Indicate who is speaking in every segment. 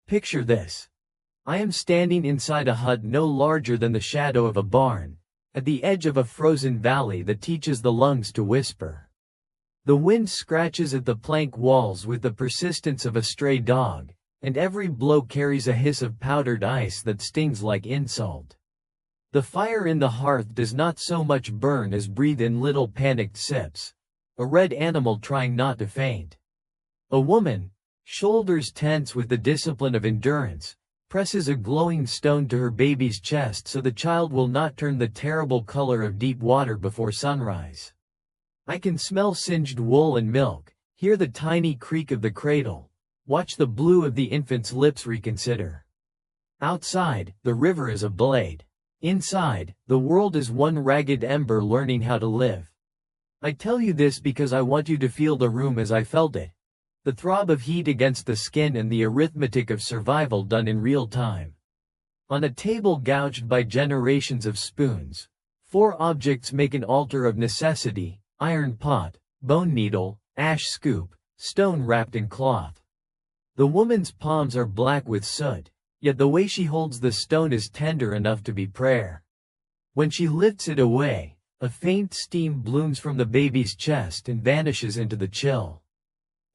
Speaker 1: Picture this. I am standing inside a hut no larger than the shadow of a barn, at the edge of a frozen valley that teaches the lungs to whisper. The wind scratches at the plank walls with the persistence of a stray dog, and every blow carries a hiss of powdered ice that stings like insult. The fire in the hearth does not so much burn as breathe in little panicked sips, a red animal trying not to faint. A woman, shoulders tense with the discipline of endurance, presses a glowing stone to her baby's chest so the child will not turn the terrible color of deep water before sunrise. I can smell singed wool and milk, hear the tiny creak of the cradle, watch the blue of the infant's lips reconsider. Outside, the river is a blade. Inside, the world is one ragged ember learning how to live. I tell you this because I want you to feel the room as I felt it. The throb of heat against the skin and the arithmetic of survival done in real time. On a table gouged by generations of spoons, 4 objects make an altar of necessity: iron pot, bone needle, ash scoop, stone wrapped in cloth. The woman's palms are black with soot, yet the way she holds the stone is tender enough to be prayer. When she lifts it away, a faint steam blooms from the baby's chest and vanishes into the chill.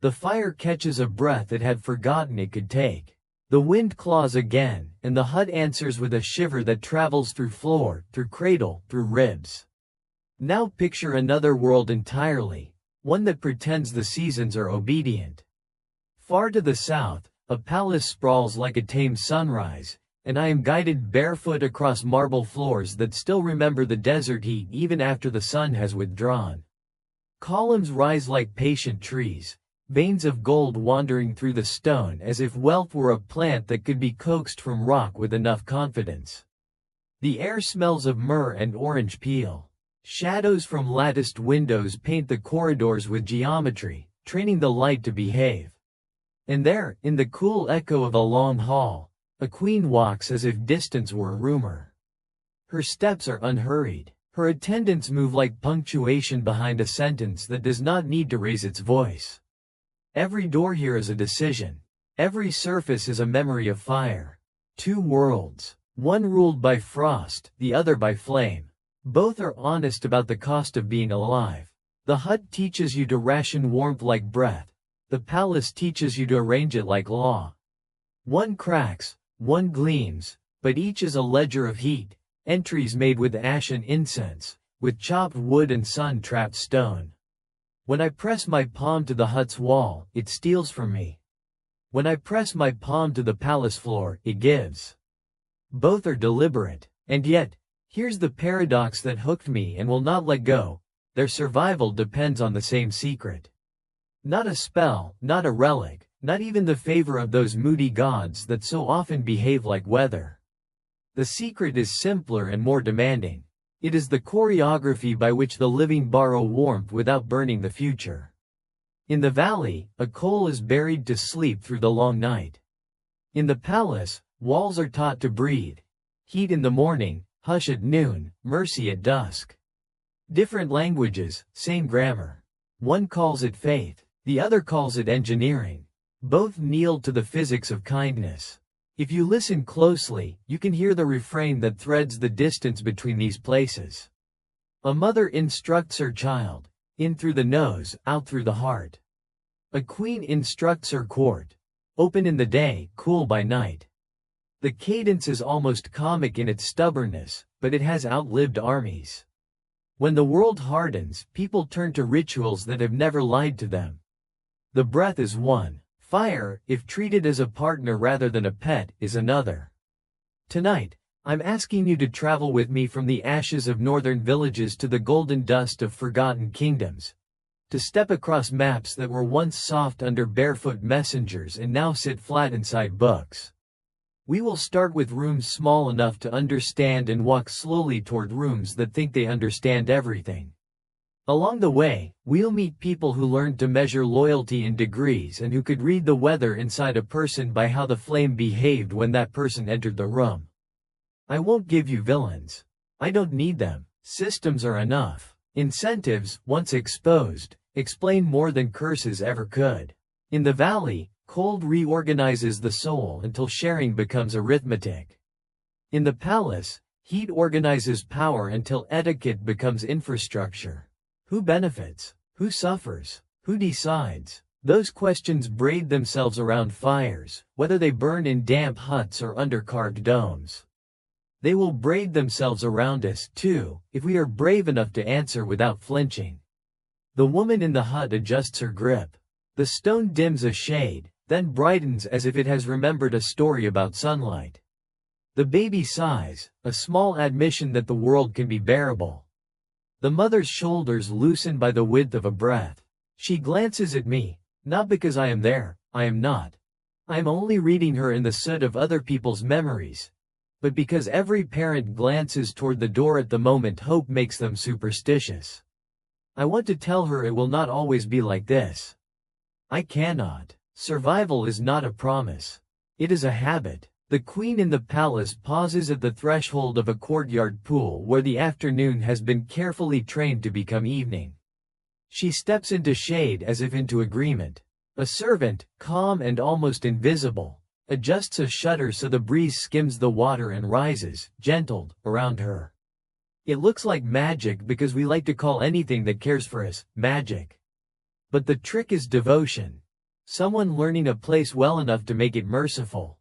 Speaker 1: The fire catches a breath it had forgotten it could take. The wind claws again, and the hut answers with a shiver that travels through floor, through cradle, through ribs. Now picture another world entirely, one that pretends the seasons are obedient. Far to the south, a palace sprawls like a tame sunrise, and I am guided barefoot across marble floors that still remember the desert heat even after the sun has withdrawn. Columns rise like patient trees, veins of gold wandering through the stone as if wealth were a plant that could be coaxed from rock with enough confidence. The air smells of myrrh and orange peel. Shadows from latticed windows paint the corridors with geometry, training the light to behave. And there, in the cool echo of a long hall, a queen walks as if distance were a rumor. Her steps are unhurried. Her attendants move like punctuation behind a sentence that does not need to raise its voice. Every door here is a decision. Every surface is a memory of fire. 2 worlds, one ruled by frost, the other by flame. Both are honest about the cost of being alive. The hut teaches you to ration warmth like breath. The palace teaches you to arrange it like law. One cracks, one gleams, but each is a ledger of heat, entries made with ash and incense, with chopped wood and sun-trapped stone. When I press my palm to the hut's wall, it steals from me. When I press my palm to the palace floor, it gives. Both are deliberate, and yet, here's the paradox that hooked me and will not let go: their survival depends on the same secret. Not a spell, not a relic, not even the favor of those moody gods that so often behave like weather. The secret is simpler and more demanding. It is the choreography by which the living borrow warmth without burning the future. In the valley, a coal is buried to sleep through the long night. In the palace, walls are taught to breathe. Heat in the morning, hush at noon, mercy at dusk. Different languages, same grammar. One calls it faith, the other calls it engineering. Both kneel to the physics of kindness. If you listen closely, you can hear the refrain that threads the distance between these places. A mother instructs her child, in through the nose, out through the heart. A queen instructs her court, open in the day, cool by night. The cadence is almost comic in its stubbornness, but it has outlived armies. When the world hardens, people turn to rituals that have never lied to them. The breath is one. Fire, if treated as a partner rather than a pet, is another. Tonight, I'm asking you to travel with me from the ashes of northern villages to the golden dust of forgotten kingdoms. To step across maps that were once soft under barefoot messengers and now sit flat inside books. We will start with rooms small enough to understand and walk slowly toward rooms that think they understand everything. Along the way, we'll meet people who learned to measure loyalty in degrees and who could read the weather inside a person by how the flame behaved when that person entered the room. I won't give you villains. I don't need them. Systems are enough. Incentives, once exposed, explain more than curses ever could. In the valley, Cold reorganizes the soul until sharing becomes arithmetic. In the palace, heat organizes power until etiquette becomes infrastructure. Who benefits? Who suffers? Who decides? Those questions braid themselves around fires, whether they burn in damp huts or under carved domes. They will braid themselves around us, too, if we are brave enough to answer without flinching. The woman in the hut adjusts her grip. The stone dims a shade, then brightens as if it has remembered a story about sunlight. The baby sighs, a small admission that the world can be bearable. The mother's shoulders loosen by the width of a breath. She glances at me, not because I am there, I am not. I am only reading her in the soot of other people's memories, but because every parent glances toward the door at the moment hope makes them superstitious. I want to tell her it will not always be like this. I cannot. Survival is not a promise. It is a habit. The queen in the palace pauses at the threshold of a courtyard pool where the afternoon has been carefully trained to become evening. She steps into shade as if into agreement. A servant, calm and almost invisible, adjusts a shutter so the breeze skims the water and rises, gentled, around her. It looks like magic because we like to call anything that cares for us, magic. But the trick is devotion. Someone learning a place well enough to make it merciful.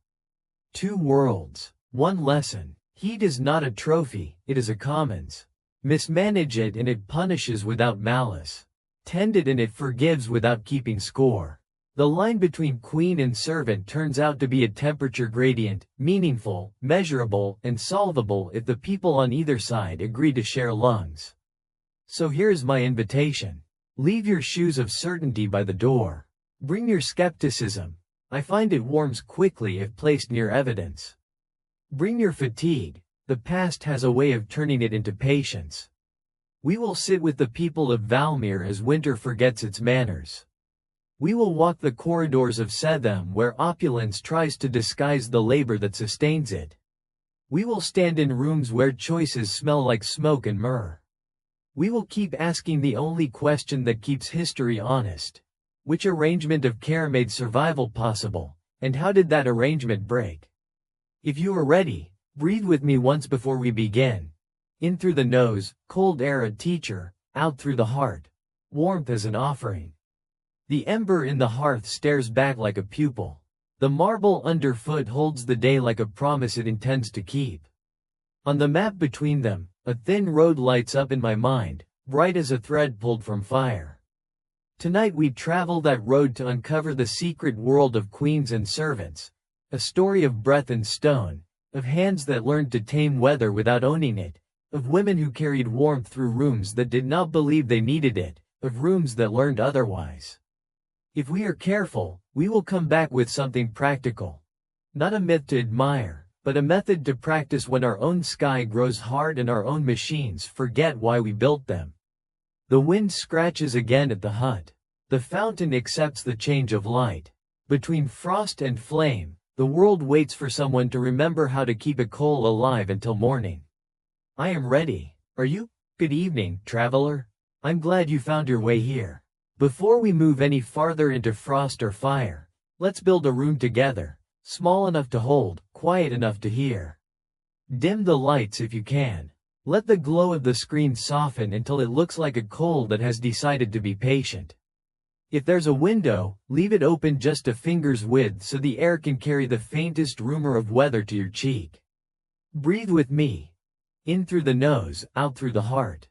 Speaker 1: 2 worlds, 1 lesson. Heat is not a trophy, it is a commons. Mismanage it and it punishes without malice. Tend it and it forgives without keeping score. The line between queen and servant turns out to be a temperature gradient, meaningful, measurable, and solvable if the people on either side agree to share lungs. So here's my invitation. Leave your shoes of certainty by the door. Bring your skepticism. I find it warms quickly if placed near evidence. Bring your fatigue. The past has a way of turning it into patience. We will sit with the people of Valmir as winter forgets its manners. We will walk the corridors of Setham where opulence tries to disguise the labor that sustains it. We will stand in rooms where choices smell like smoke and myrrh. We will keep asking the only question that keeps history honest. Which arrangement of care made survival possible, and how did that arrangement break? If you are ready, breathe with me once before we begin. In through the nose, cold air a teacher, out through the heart, warmth as an offering. The ember in the hearth stares back like a pupil. The marble underfoot holds the day like a promise it intends to keep. On the map between them, a thin road lights up in my mind, bright as a thread pulled from fire. Tonight we travel that road to uncover the secret world of queens and servants, a story of breath and stone, of hands that learned to tame weather without owning it, of women who carried warmth through rooms that did not believe they needed it, of rooms that learned otherwise. If we are careful, we will come back with something practical. Not a myth to admire, but a method to practice when our own sky grows hard and our own machines forget why we built them. The wind scratches again at the hut. The fountain accepts the change of light. Between frost and flame, the world waits for someone to remember how to keep a coal alive until morning. I am ready. Are you? Good evening, traveler. I'm glad you found your way here. Before we move any farther into frost or fire, let's build a room together, small enough to hold, quiet enough to hear. Dim the lights if you can. Let the glow of the screen soften until it looks like a coal that has decided to be patient. If there's a window, leave it open just a finger's width so the air can carry the faintest rumor of weather to your cheek. Breathe with me. In through the nose, out through the heart.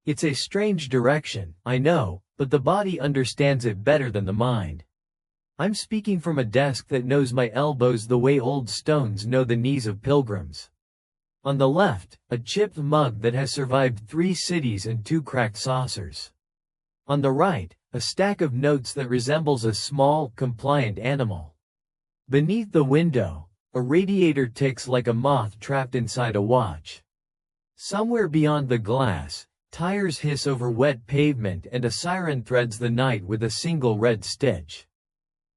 Speaker 1: It's a strange direction, I know, but the body understands it better than the mind. I'm speaking from a desk that knows my elbows the way old stones know the knees of pilgrims. On the left, a chipped mug that has survived 3 cities and 2 cracked saucers. On the right, a stack of notes that resembles a small, compliant animal. Beneath the window, a radiator ticks like a moth trapped inside a watch. Somewhere beyond the glass, tires hiss over wet pavement and a siren threads the night with a single red stitch.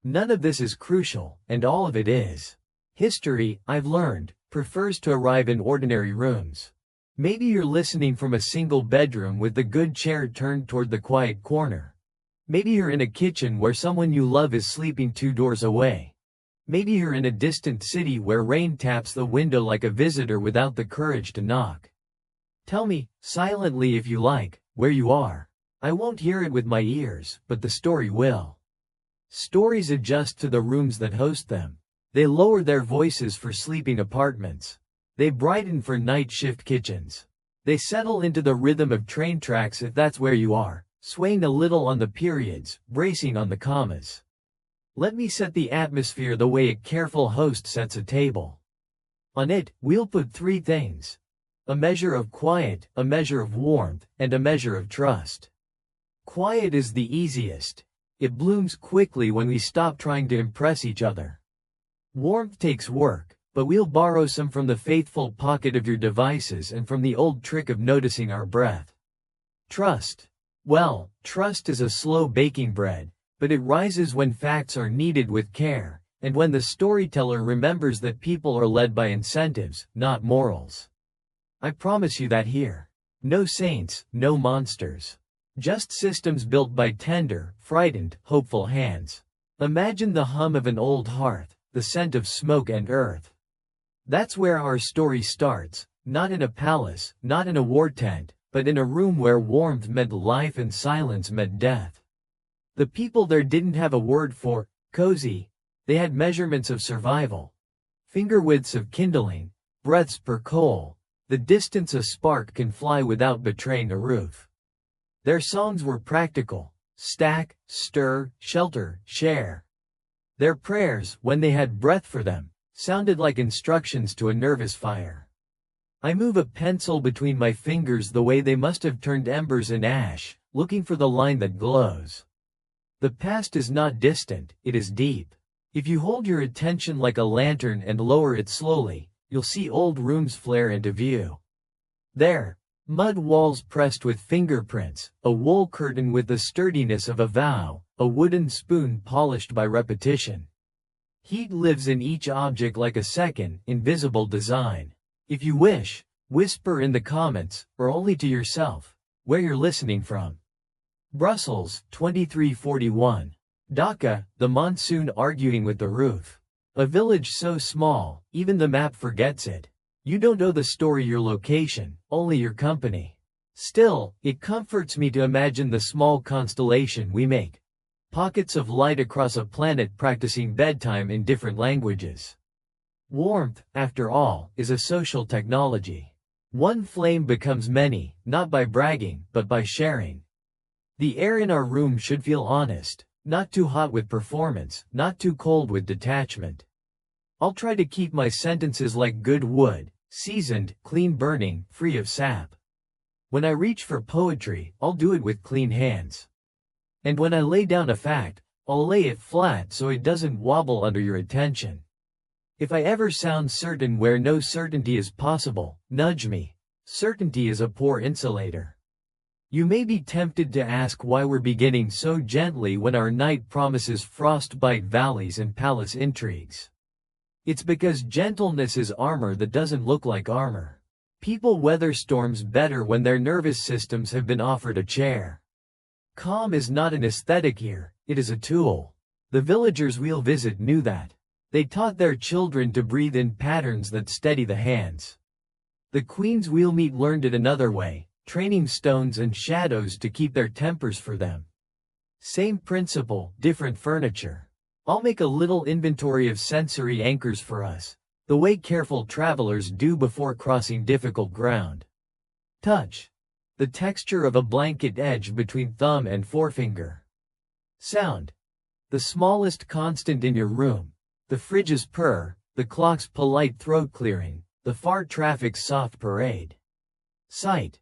Speaker 1: None of this is crucial, and all of it is. History, I've learned, prefers to arrive in ordinary rooms. Maybe you're listening from a single bedroom with the good chair turned toward the quiet corner. Maybe you're in a kitchen where someone you love is sleeping 2 doors away. Maybe you're in a distant city where rain taps the window like a visitor without the courage to knock. Tell me, silently if you like, where you are. I won't hear it with my ears, but the story will. Stories adjust to the rooms that host them. They lower their voices for sleeping apartments. They brighten for night shift kitchens. They settle into the rhythm of train tracks if that's where you are, swaying a little on the periods, bracing on the commas. Let me set the atmosphere the way a careful host sets a table. On it, we'll put 3 things: a measure of quiet, a measure of warmth, and a measure of trust. Quiet is the easiest. It blooms quickly when we stop trying to impress each other. Warmth takes work, but we'll borrow some from the faithful pocket of your devices and from the old trick of noticing our breath. Trust. Well, trust is a slow baking bread, but it rises when facts are kneaded with care, and when the storyteller remembers that people are led by incentives, not morals. I promise you that here. No saints, no monsters. Just systems built by tender, frightened, hopeful hands. Imagine the hum of an old hearth, the scent of smoke and earth. That's where our story starts, not in a palace, not in a war tent, but in a room where warmth meant life and silence meant death. The people there didn't have a word for cozy. They had measurements of survival. Finger widths of kindling, breaths per coal, the distance a spark can fly without betraying a roof. Their songs were practical: stack, stir, shelter, share. Their prayers, when they had breath for them, sounded like instructions to a nervous fire. I move a pencil between my fingers the way they must have turned embers in ash, looking for the line that glows. The past is not distant, it is deep. If you hold your attention like a lantern and lower it slowly, you'll see old rooms flare into view. There, mud walls pressed with fingerprints, a wool curtain with the sturdiness of a vow, a wooden spoon polished by repetition. Heat lives in each object like a second, invisible design. If you wish, whisper in the comments, or only to yourself, where you're listening from. Brussels, 2341. Dhaka, the monsoon arguing with the roof. A village so small, even the map forgets it. You don't know the story, your location, only your company. Still, it comforts me to imagine the small constellation we make. Pockets of light across a planet practicing bedtime in different languages. Warmth, after all, is a social technology. One flame becomes many, not by bragging, but by sharing. The air in our room should feel honest, not too hot with performance, not too cold with detachment. I'll try to keep my sentences like good wood, seasoned, clean burning, free of sap. When I reach for poetry, I'll do it with clean hands. And when I lay down a fact, I'll lay it flat so it doesn't wobble under your attention. If I ever sound certain where no certainty is possible, nudge me. Certainty is a poor insulator. You may be tempted to ask why we're beginning so gently when our night promises frostbite valleys and palace intrigues. It's because gentleness is armor that doesn't look like armor. People weather storms better when their nervous systems have been offered a chair. Calm is not an aesthetic here, it is a tool. The villagers we'll visit knew that. They taught their children to breathe in patterns that steady the hands. The queens we'll meet learned it another way, training stones and shadows to keep their tempers for them. Same principle, different furniture. I'll make a little inventory of sensory anchors for us, the way careful travelers do before crossing difficult ground. Touch. The texture of a blanket edge between thumb and forefinger. Sound. The smallest constant in your room. The fridge's purr, the clock's polite throat clearing, the far traffic's soft parade. Sight.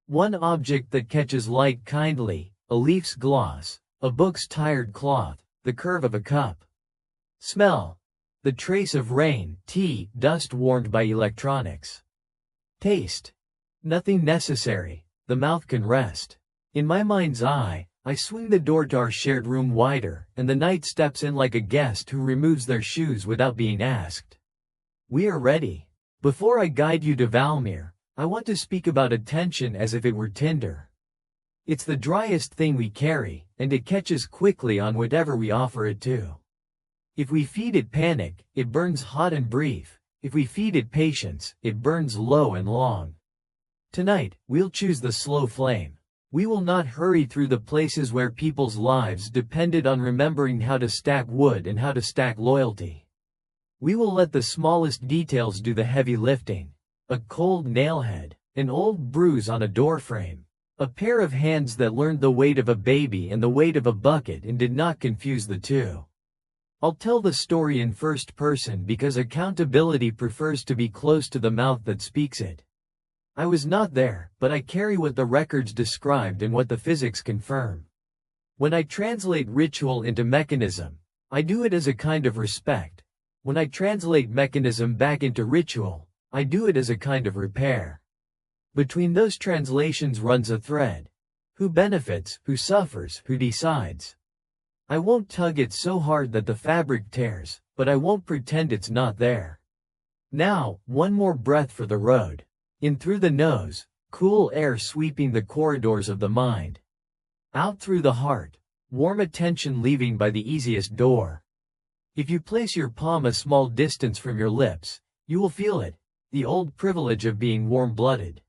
Speaker 1: One object that catches light kindly, a leaf's gloss, a book's tired cloth, the curve of a cup. Smell. The trace of rain, tea, dust warmed by electronics. Taste. Nothing necessary, the mouth can rest. In my mind's eye, I swing the door to our shared room wider, and the night steps in like a guest who removes their shoes without being asked. We are ready. Before I guide you to Valmir, I want to speak about attention as if it were tinder. It's the driest thing we carry, and it catches quickly on whatever we offer it to. If we feed it panic, it burns hot and brief. If we feed it patience, it burns low and long. Tonight, we'll choose the slow flame. We will not hurry through the places where people's lives depended on remembering how to stack wood and how to stack loyalty. We will let the smallest details do the heavy lifting. A cold nailhead, an old bruise on a doorframe, a pair of hands that learned the weight of a baby and the weight of a bucket and did not confuse the two. I'll tell the story in first person because accountability prefers to be close to the mouth that speaks it. I was not there, but I carry what the records described and what the physics confirm. When I translate ritual into mechanism, I do it as a kind of respect. When I translate mechanism back into ritual, I do it as a kind of repair. Between those translations runs a thread. Who benefits, who suffers, who decides? I won't tug it so hard that the fabric tears, but I won't pretend it's not there. Now, one more breath for the road. In through the nose, cool air sweeping the corridors of the mind. Out through the heart, warm attention leaving by the easiest door. If you place your palm a small distance from your lips, you will feel it, the old privilege of being warm-blooded.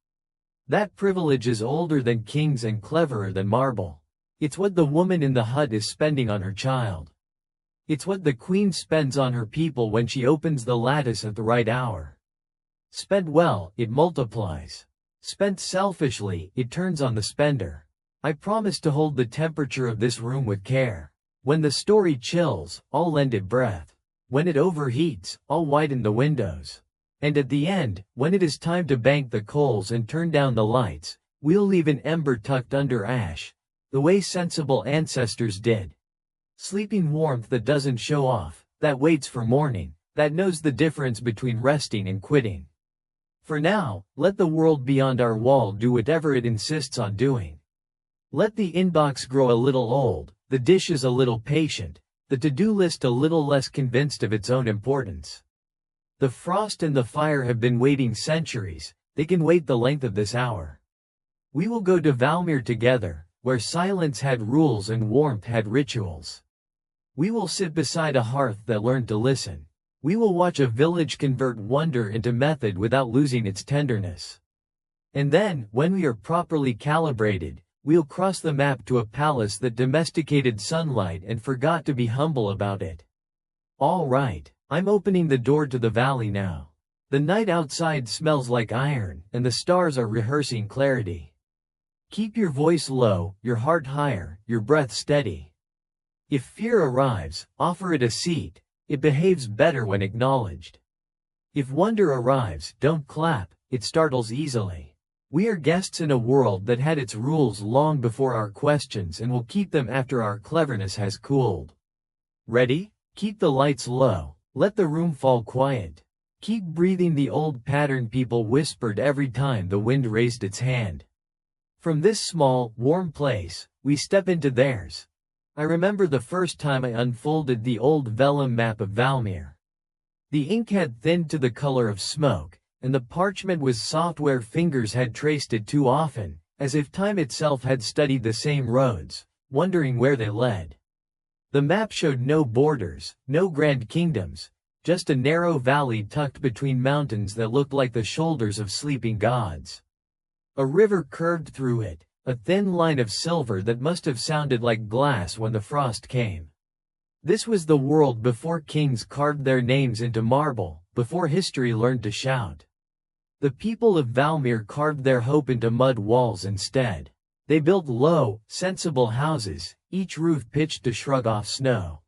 Speaker 1: That privilege is older than kings and cleverer than marble. It's what the woman in the hut is spending on her child. It's what the queen spends on her people when she opens the lattice at the right hour. Spent well, it multiplies. Spent selfishly, it turns on the spender. I promise to hold the temperature of this room with care. When the story chills, I'll lend it breath. When it overheats, I'll widen the windows. And at the end, when it is time to bank the coals and turn down the lights, we'll leave an ember tucked under ash, the way sensible ancestors did. Sleeping warmth that doesn't show off, that waits for morning, that knows the difference between resting and quitting. For now, let the world beyond our wall do whatever it insists on doing. Let the inbox grow a little old, the dishes a little patient, the to-do list a little less convinced of its own importance. The frost and the fire have been waiting centuries, they can wait the length of this hour. We will go to Valmir together, where silence had rules and warmth had rituals. We will sit beside a hearth that learned to listen. We will watch a village convert wonder into method without losing its tenderness. And then, when we are properly calibrated, we'll cross the map to a palace that domesticated sunlight and forgot to be humble about it. All right, I'm opening the door to the valley now. The night outside smells like iron, and the stars are rehearsing clarity. Keep your voice low, your heart higher, your breath steady. If fear arrives, offer it a seat. It behaves better when acknowledged. If wonder arrives, don't clap, it startles easily. We are guests in a world that had its rules long before our questions and will keep them after our cleverness has cooled. Ready? Keep the lights low, let the room fall quiet. Keep breathing the old pattern people whispered every time the wind raised its hand. From this small, warm place, we step into theirs. I remember the first time I unfolded the old vellum map of Valmir. The ink had thinned to the color of smoke, and the parchment was soft where fingers had traced it too often, as if time itself had studied the same roads, wondering where they led. The map showed no borders, no grand kingdoms, just a narrow valley tucked between mountains that looked like the shoulders of sleeping gods. A river curved through it, a thin line of silver that must have sounded like glass when the frost came. This was the world before kings carved their names into marble, before history learned to shout. The people of Valmir carved their hope into mud walls instead. They built low, sensible houses, each roof pitched to shrug off snow.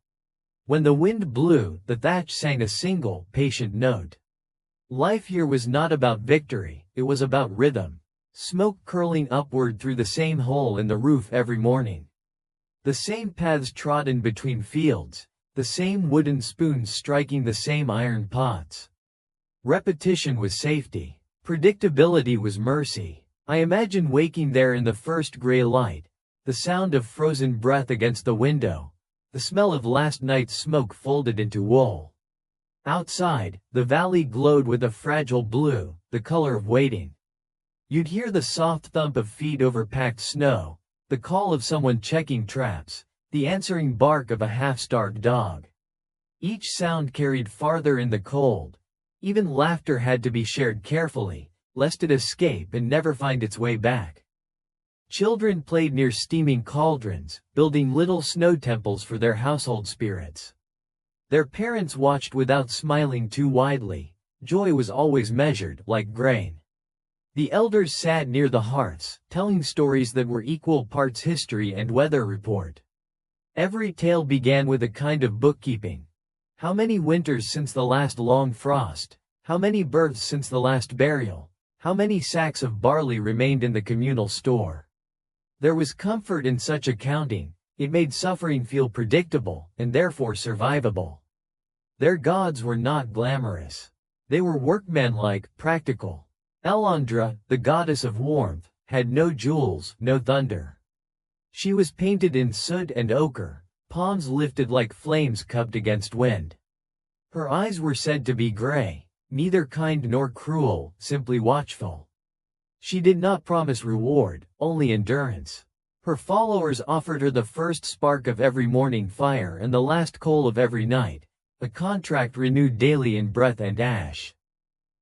Speaker 1: When the wind blew, the thatch sang a single, patient note. Life here was not about victory, it was about rhythm. Smoke curling upward through the same hole in the roof every morning. The same paths trodden between fields, the same wooden spoons striking the same iron pots. Repetition was safety. Predictability was mercy. I imagine waking there in the first gray light, the sound of frozen breath against the window, the smell of last night's smoke folded into wool. Outside, the valley glowed with a fragile blue, the color of waiting. You'd hear the soft thump of feet over packed snow, the call of someone checking traps, the answering bark of a half-starved dog. Each sound carried farther in the cold. Even laughter had to be shared carefully, lest it escape and never find its way back. Children played near steaming cauldrons, building little snow temples for their household spirits. Their parents watched without smiling too widely. Joy was always measured, like grain. The elders sat near the hearths, telling stories that were equal parts history and weather report. Every tale began with a kind of bookkeeping. How many winters since the last long frost? How many births since the last burial? How many sacks of barley remained in the communal store? There was comfort in such accounting. It made suffering feel predictable, and therefore survivable. Their gods were not glamorous. They were workmanlike, practical. Elandra, the goddess of warmth, had no jewels, no thunder. She was painted in soot and ochre, palms lifted like flames cupped against wind. Her eyes were said to be gray, neither kind nor cruel, simply watchful. She did not promise reward, only endurance. Her followers offered her the first spark of every morning fire and the last coal of every night, a contract renewed daily in breath and ash.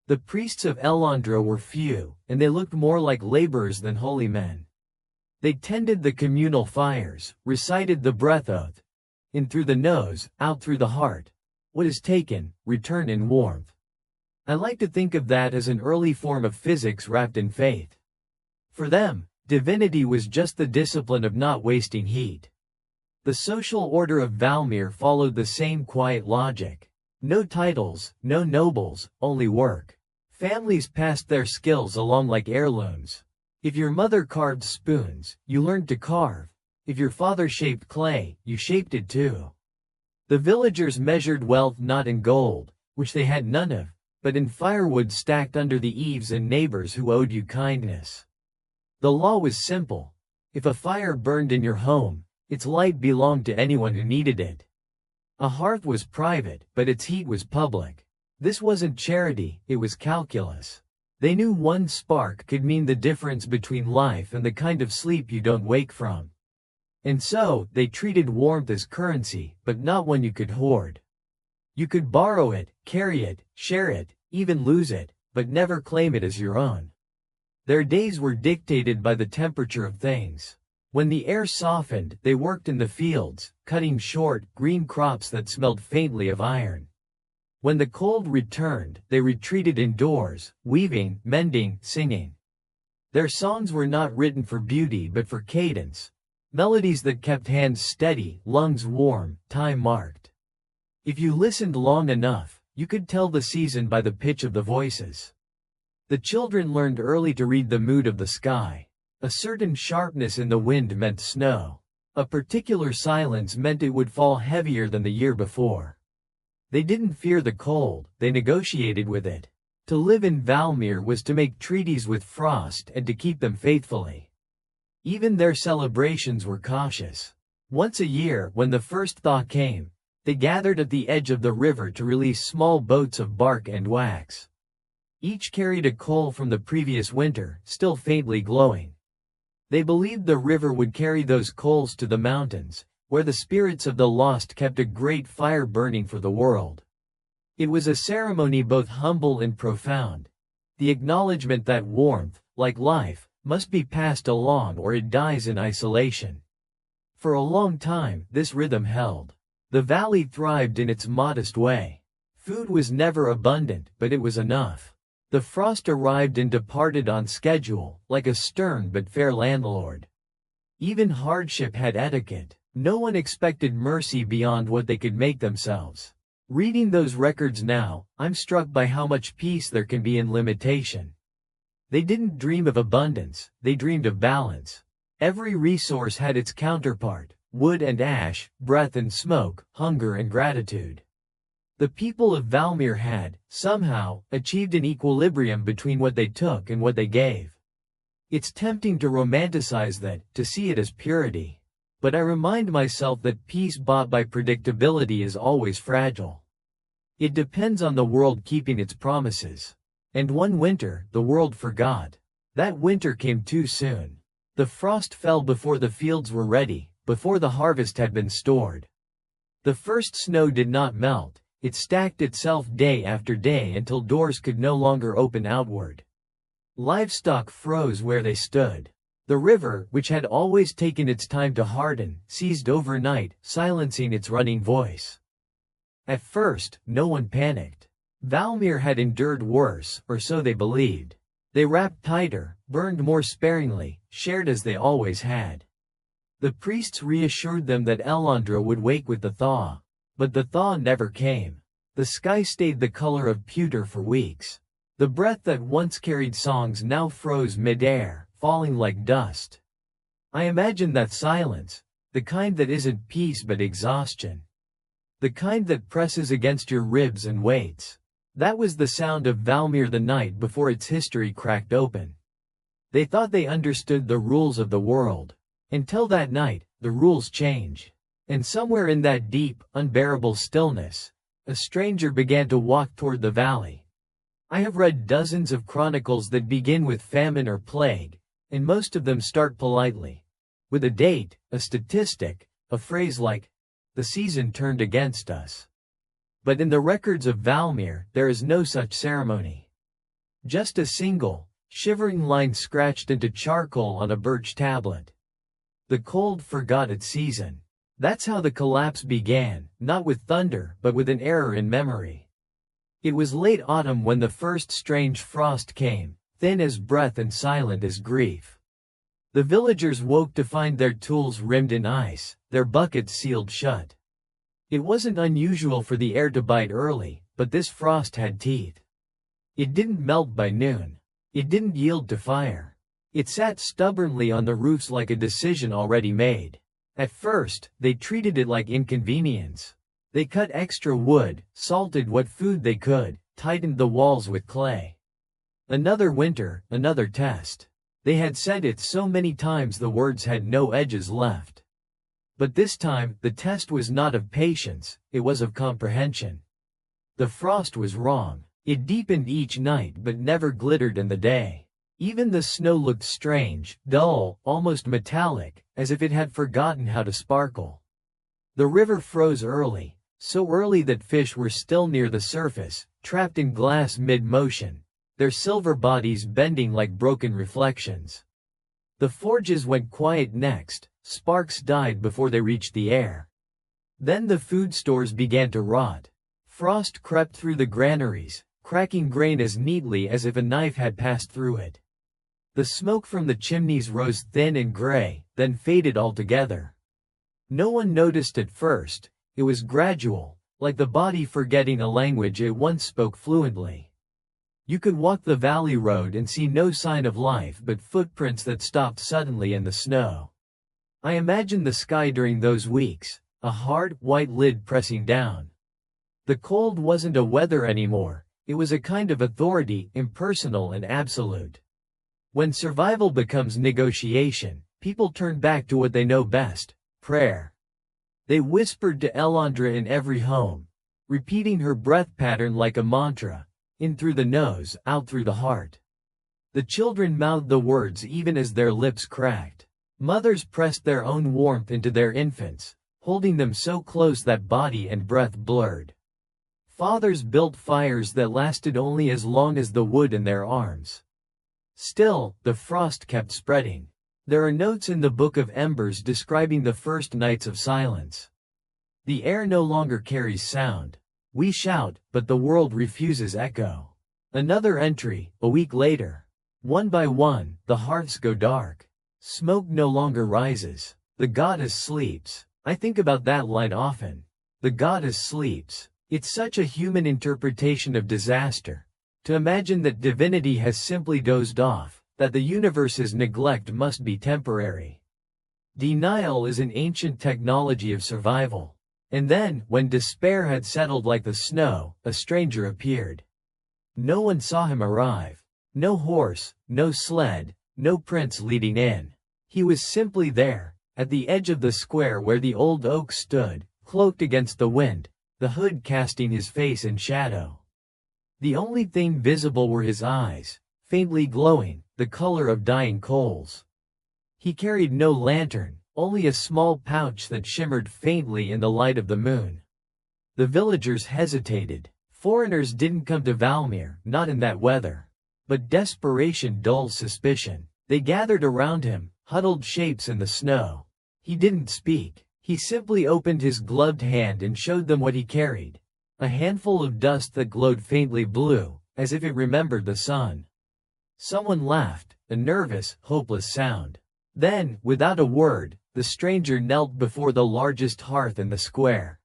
Speaker 1: The priests of Elandra were few, and they looked more like laborers than holy men. They tended the communal fires, recited the breath oath. In through the nose, out through the heart. What is taken, return in warmth. I like to think of that as an early form of physics wrapped in faith. For them, divinity was just the discipline of not wasting heat. The social order of Valmir followed the same quiet logic. No titles, no nobles, only work. Families passed their skills along like heirlooms. If your mother carved spoons, you learned to carve. If your father shaped clay, you shaped it too. The villagers measured wealth not in gold, which they had none of, but in firewood stacked under the eaves and neighbors who owed you kindness. The law was simple. If a fire burned in your home, its light belonged to anyone who needed it. A hearth was private, but its heat was public. This wasn't charity, it was calculus. They knew one spark could mean the difference between life and the kind of sleep you don't wake from. And so, they treated warmth as currency, but not one you could hoard. You could borrow it, carry it, share it, even lose it, but never claim it as your own. Their days were dictated by the temperature of things. When the air softened, they worked in the fields, cutting short, green crops that smelled faintly of iron. When the cold returned, they retreated indoors, weaving, mending, singing. Their songs were not written for beauty but for cadence. Melodies that kept hands steady, lungs warm, time marked. If you listened long enough, you could tell the season by the pitch of the voices. The children learned early to read the mood of the sky. A certain sharpness in the wind meant snow. A particular silence meant it would fall heavier than the year before. They didn't fear the cold, they negotiated with it. To live in Valmir was to make treaties with frost and to keep them faithfully. Even their celebrations were cautious. Once a year, when the first thaw came, they gathered at the edge of the river to release small boats of bark and wax. Each carried a coal from the previous winter, still faintly glowing. They believed the river would carry those coals to the mountains, where the spirits of the lost kept a great fire burning for the world. It was a ceremony both humble and profound. The acknowledgement that warmth, like life, must be passed along or it dies in isolation. For a long time, this rhythm held. The valley thrived in its modest way. Food was never abundant, but it was enough. The frost arrived and departed on schedule, like a stern but fair landlord. Even hardship had etiquette. No one expected mercy beyond what they could make themselves. Reading those records now, I'm struck by how much peace there can be in limitation. They didn't dream of abundance, they dreamed of balance. Every resource had its counterpart: wood and ash, breath and smoke, hunger and gratitude. The people of Valmir had, somehow, achieved an equilibrium between what they took and what they gave. It's tempting to romanticize that, to see it as purity. But I remind myself that peace bought by predictability is always fragile. It depends on the world keeping its promises. And one winter, the world forgot. That winter came too soon. The frost fell before the fields were ready, before the harvest had been stored. The first snow did not melt, it stacked itself day after day until doors could no longer open outward. Livestock froze where they stood. The river, which had always taken its time to harden, ceased overnight, silencing its running voice. At first, no one panicked. Valmir had endured worse, or so they believed. They wrapped tighter, burned more sparingly, shared as they always had. The priests reassured them that Elandra would wake with the thaw. But the thaw never came. The sky stayed the color of pewter for weeks. The breath that once carried songs now froze mid-air, falling like dust. I imagine that silence, the kind that isn't peace but exhaustion. The kind that presses against your ribs and waits. That was the sound of Valmir the night before its history cracked open. They thought they understood the rules of the world. Until that night, the rules change. And somewhere in that deep, unbearable stillness, a stranger began to walk toward the valley. I have read dozens of chronicles that begin with famine or plague, and most of them start politely. With a date, a statistic, a phrase like, "The season turned against us." But in the records of Valmir, there is no such ceremony. Just a single, shivering line scratched into charcoal on a birch tablet. The cold forgot its season. That's how the collapse began, not with thunder, but with an error in memory. It was late autumn when the first strange frost came, thin as breath and silent as grief. The villagers woke to find their tools rimmed in ice, their buckets sealed shut. It wasn't unusual for the air to bite early, but this frost had teeth. It didn't melt by noon. It didn't yield to fire. It sat stubbornly on the roofs like a decision already made. At first, they treated it like inconvenience. They cut extra wood, salted what food they could, tightened the walls with clay. Another winter, another test. They had said it so many times the words had no edges left. But this time, the test was not of patience, it was of comprehension. The frost was wrong. It deepened each night but never glittered in the day. Even the snow looked strange, dull, almost metallic, as if it had forgotten how to sparkle. The river froze early, so early that fish were still near the surface, trapped in glass mid-motion, their silver bodies bending like broken reflections. The forges went quiet next, sparks died before they reached the air. Then the food stores began to rot. Frost crept through the granaries, cracking grain as neatly as if a knife had passed through it. The smoke from the chimneys rose thin and gray, then faded altogether. No one noticed at first, it was gradual, like the body forgetting a language it once spoke fluently. You could walk the valley road and see no sign of life but footprints that stopped suddenly in the snow. I imagine the sky during those weeks, a hard, white lid pressing down. The cold wasn't a weather anymore, it was a kind of authority, impersonal and absolute. When survival becomes negotiation, people turn back to what they know best, prayer. They whispered to Elandra in every home, repeating her breath pattern like a mantra, in through the nose, out through the heart. The children mouthed the words even as their lips cracked. Mothers pressed their own warmth into their infants, holding them so close that body and breath blurred. Fathers built fires that lasted only as long as the wood in their arms. Still, the frost kept spreading. There are notes in the Book of Embers describing the first nights of silence. The air no longer carries sound. We shout, but the world refuses echo. Another entry, a week later. One by one, the hearths go dark. Smoke no longer rises. The goddess sleeps. I think about that line often. The goddess sleeps. It's such a human interpretation of disaster. To imagine that divinity has simply dozed off, that the universe's neglect must be temporary. Denial is an ancient technology of survival. And then, when despair had settled like the snow, a stranger appeared. No one saw him arrive. No horse, no sled, no prince leading in. He was simply there, at the edge of the square where the old oak stood, cloaked against the wind, the hood casting his face in shadow. The only thing visible were his eyes, faintly glowing, the color of dying coals. He carried no lantern, only a small pouch that shimmered faintly in the light of the moon. The villagers hesitated. Foreigners didn't come to Valmir, not in that weather. But desperation dulled suspicion. They gathered around him, huddled shapes in the snow. He didn't speak. He simply opened his gloved hand and showed them what he carried. A handful of dust that glowed faintly blue, as if it remembered the sun. Someone laughed, a nervous, hopeless sound. Then, without a word, the stranger knelt before the largest hearth in the square.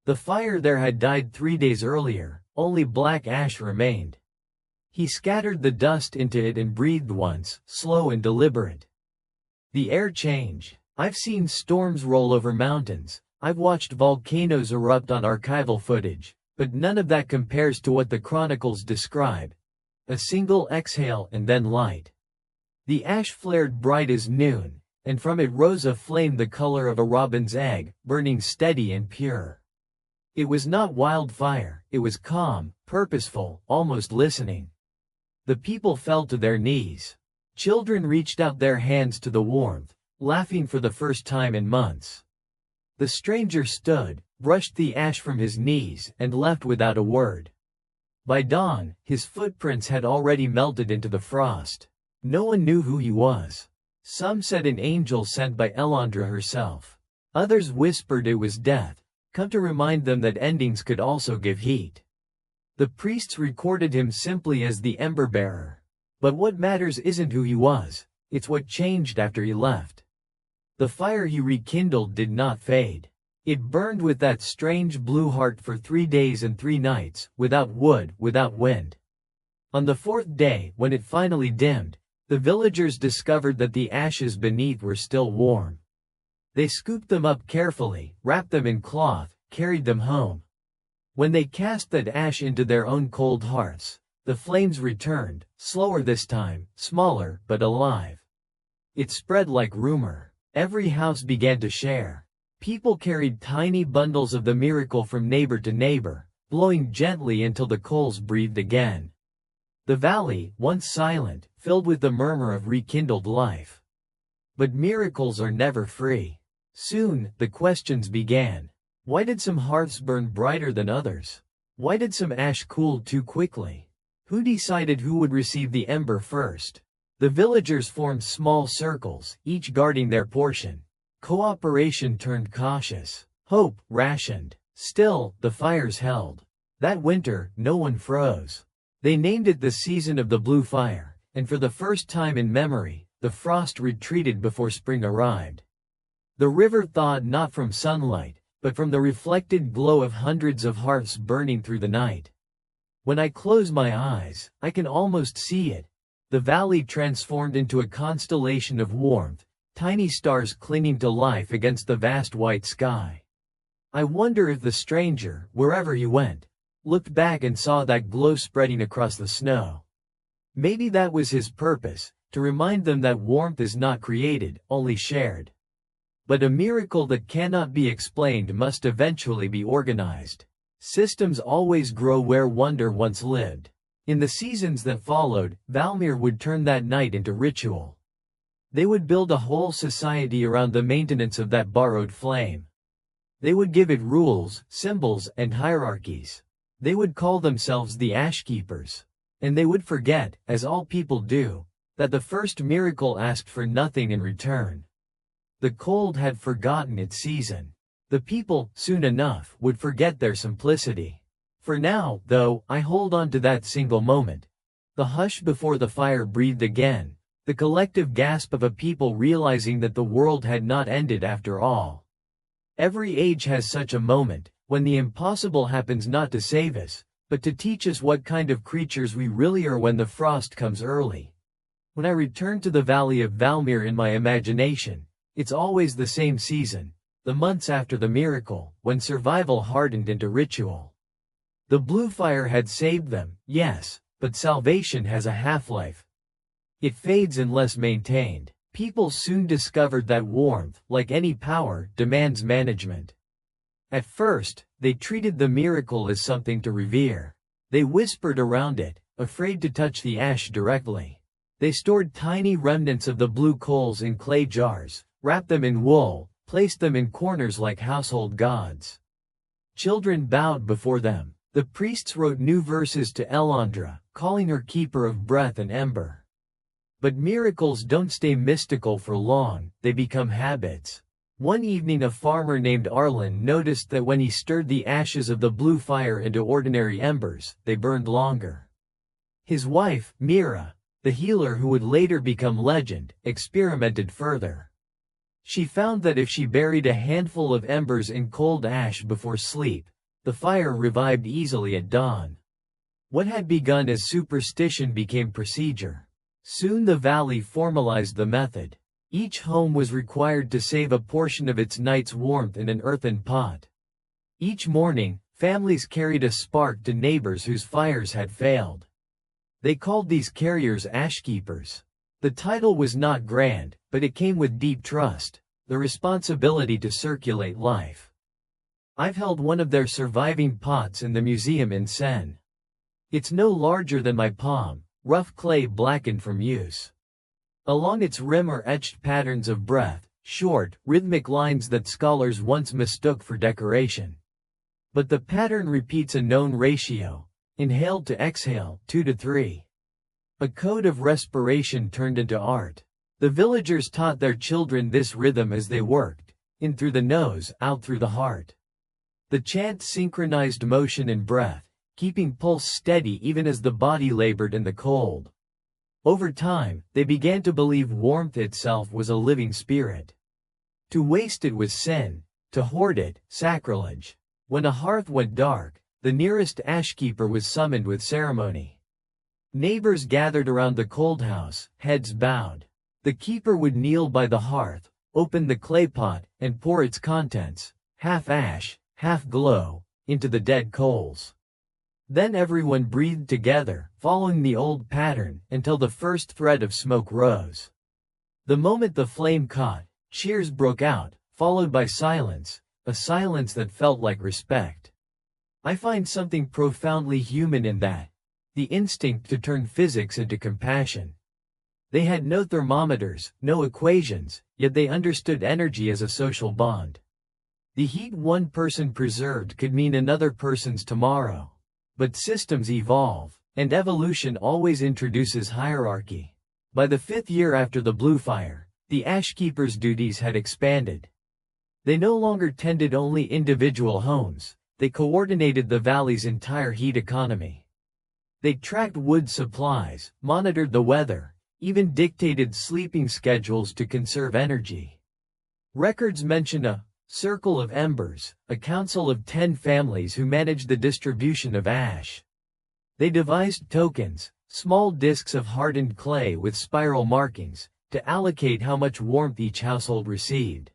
Speaker 1: The fire there had died 3 days earlier, only black ash remained. He scattered the dust into it and breathed once, slow and deliberate. The air changed. I've seen storms roll over mountains, I've watched volcanoes erupt on archival footage, but none of that compares to what the chronicles describe. A single exhale and then light. The ash flared bright as noon, and from it rose a flame the color of a robin's egg, burning steady and pure. It was not wildfire, it was calm, purposeful, almost listening. The people fell to their knees. Children reached out their hands to the warmth, laughing for the first time in months. The stranger stood, brushed the ash from his knees, and left without a word. By dawn, his footprints had already melted into the frost. No one knew who he was. Some said an angel sent by Elandra herself. Others whispered it was death, come to remind them that endings could also give heat. The priests recorded him simply as the Ember Bearer. But what matters isn't who he was, it's what changed after he left. The fire he rekindled did not fade. It burned with that strange blue heart for 3 days and 3 nights, without wood, without wind. On the 4th day, when it finally dimmed, the villagers discovered that the ashes beneath were still warm. They scooped them up carefully, wrapped them in cloth, carried them home. When they cast that ash into their own cold hearths, the flames returned, slower this time, smaller, but alive. It spread like rumor. Every house began to share. People carried tiny bundles of the miracle from neighbor to neighbor, blowing gently until the coals breathed again. The valley, once silent, filled with the murmur of rekindled life. But miracles are never free. Soon, the questions began. Why did some hearths burn brighter than others? Why did some ash cool too quickly? Who decided who would receive the ember first? The villagers formed small circles, each guarding their portion. Cooperation turned cautious. Hope rationed. Still, the fires held. That winter, no one froze. They named it the season of the blue fire, and for the first time in memory, the frost retreated before spring arrived. The river thawed not from sunlight, but from the reflected glow of hundreds of hearths burning through the night. When I close my eyes, I can almost see it. The valley transformed into a constellation of warmth, tiny stars clinging to life against the vast white sky. I wonder if the stranger, wherever he went, looked back and saw that glow spreading across the snow. Maybe that was his purpose, to remind them that warmth is not created, only shared. But a miracle that cannot be explained must eventually be organized. Systems always grow where wonder once lived. In the seasons that followed, Valmir would turn that night into ritual. They would build a whole society around the maintenance of that borrowed flame. They would give it rules, symbols, and hierarchies. They would call themselves the Ashkeepers. And they would forget, as all people do, that the first miracle asked for nothing in return. The cold had forgotten its season. The people, soon enough, would forget their simplicity. For now, though, I hold on to that single moment. The hush before the fire breathed again, the collective gasp of a people realizing that the world had not ended after all. Every age has such a moment, when the impossible happens not to save us, but to teach us what kind of creatures we really are when the frost comes early. When I return to the valley of Valmir in my imagination, it's always the same season, the months after the miracle, when survival hardened into ritual. The blue fire had saved them, yes, but salvation has a half-life. It fades unless maintained. People soon discovered that warmth, like any power, demands management. At first, they treated the miracle as something to revere. They whispered around it, afraid to touch the ash directly. They stored tiny remnants of the blue coals in clay jars, wrapped them in wool, placed them in corners like household gods. Children bowed before them. The priests wrote new verses to Elandra, calling her keeper of breath and ember. But miracles don't stay mystical for long, they become habits. One evening a farmer named Arlen noticed that when he stirred the ashes of the blue fire into ordinary embers, they burned longer. His wife, Mira, the healer who would later become legend, experimented further. She found that if she buried a handful of embers in cold ash before sleep, the fire revived easily at dawn. What had begun as superstition became procedure. Soon the valley formalized the method. Each home was required to save a portion of its night's warmth in an earthen pot. Each morning, families carried a spark to neighbors whose fires had failed. They called these carriers ashkeepers. The title was not grand, but it came with deep trust, the responsibility to circulate life. I've held one of their surviving pots in the museum in Sen. It's no larger than my palm, rough clay blackened from use. Along its rim are etched patterns of breath, short, rhythmic lines that scholars once mistook for decoration. But the pattern repeats a known ratio, inhale to exhale, 2 to 3. A code of respiration turned into art. The villagers taught their children this rhythm as they worked, in through the nose, out through the heart. The chant synchronized motion and breath, keeping pulse steady even as the body labored in the cold. Over time, they began to believe warmth itself was a living spirit. To waste it was sin, to hoard it, sacrilege. When a hearth went dark, the nearest ashkeeper was summoned with ceremony. Neighbors gathered around the cold house, heads bowed. The keeper would kneel by the hearth, open the clay pot, and pour its contents, half ash, half glow, into the dead coals. Then everyone breathed together, following the old pattern, until the first thread of smoke rose. The moment the flame caught, cheers broke out, followed by silence, a silence that felt like respect. I find something profoundly human in that, the instinct to turn physics into compassion. They had no thermometers, no equations, yet they understood energy as a social bond. The heat one person preserved could mean another person's tomorrow. But systems evolve, and evolution always introduces hierarchy. By the 5th year after the Blue Fire, the ashkeepers' duties had expanded. They no longer tended only individual homes, they coordinated the valley's entire heat economy. They tracked wood supplies, monitored the weather, even dictated sleeping schedules to conserve energy. Records mention a circle of embers, a council of 10 families who managed the distribution of ash. They devised tokens, small discs of hardened clay with spiral markings, to allocate how much warmth each household received.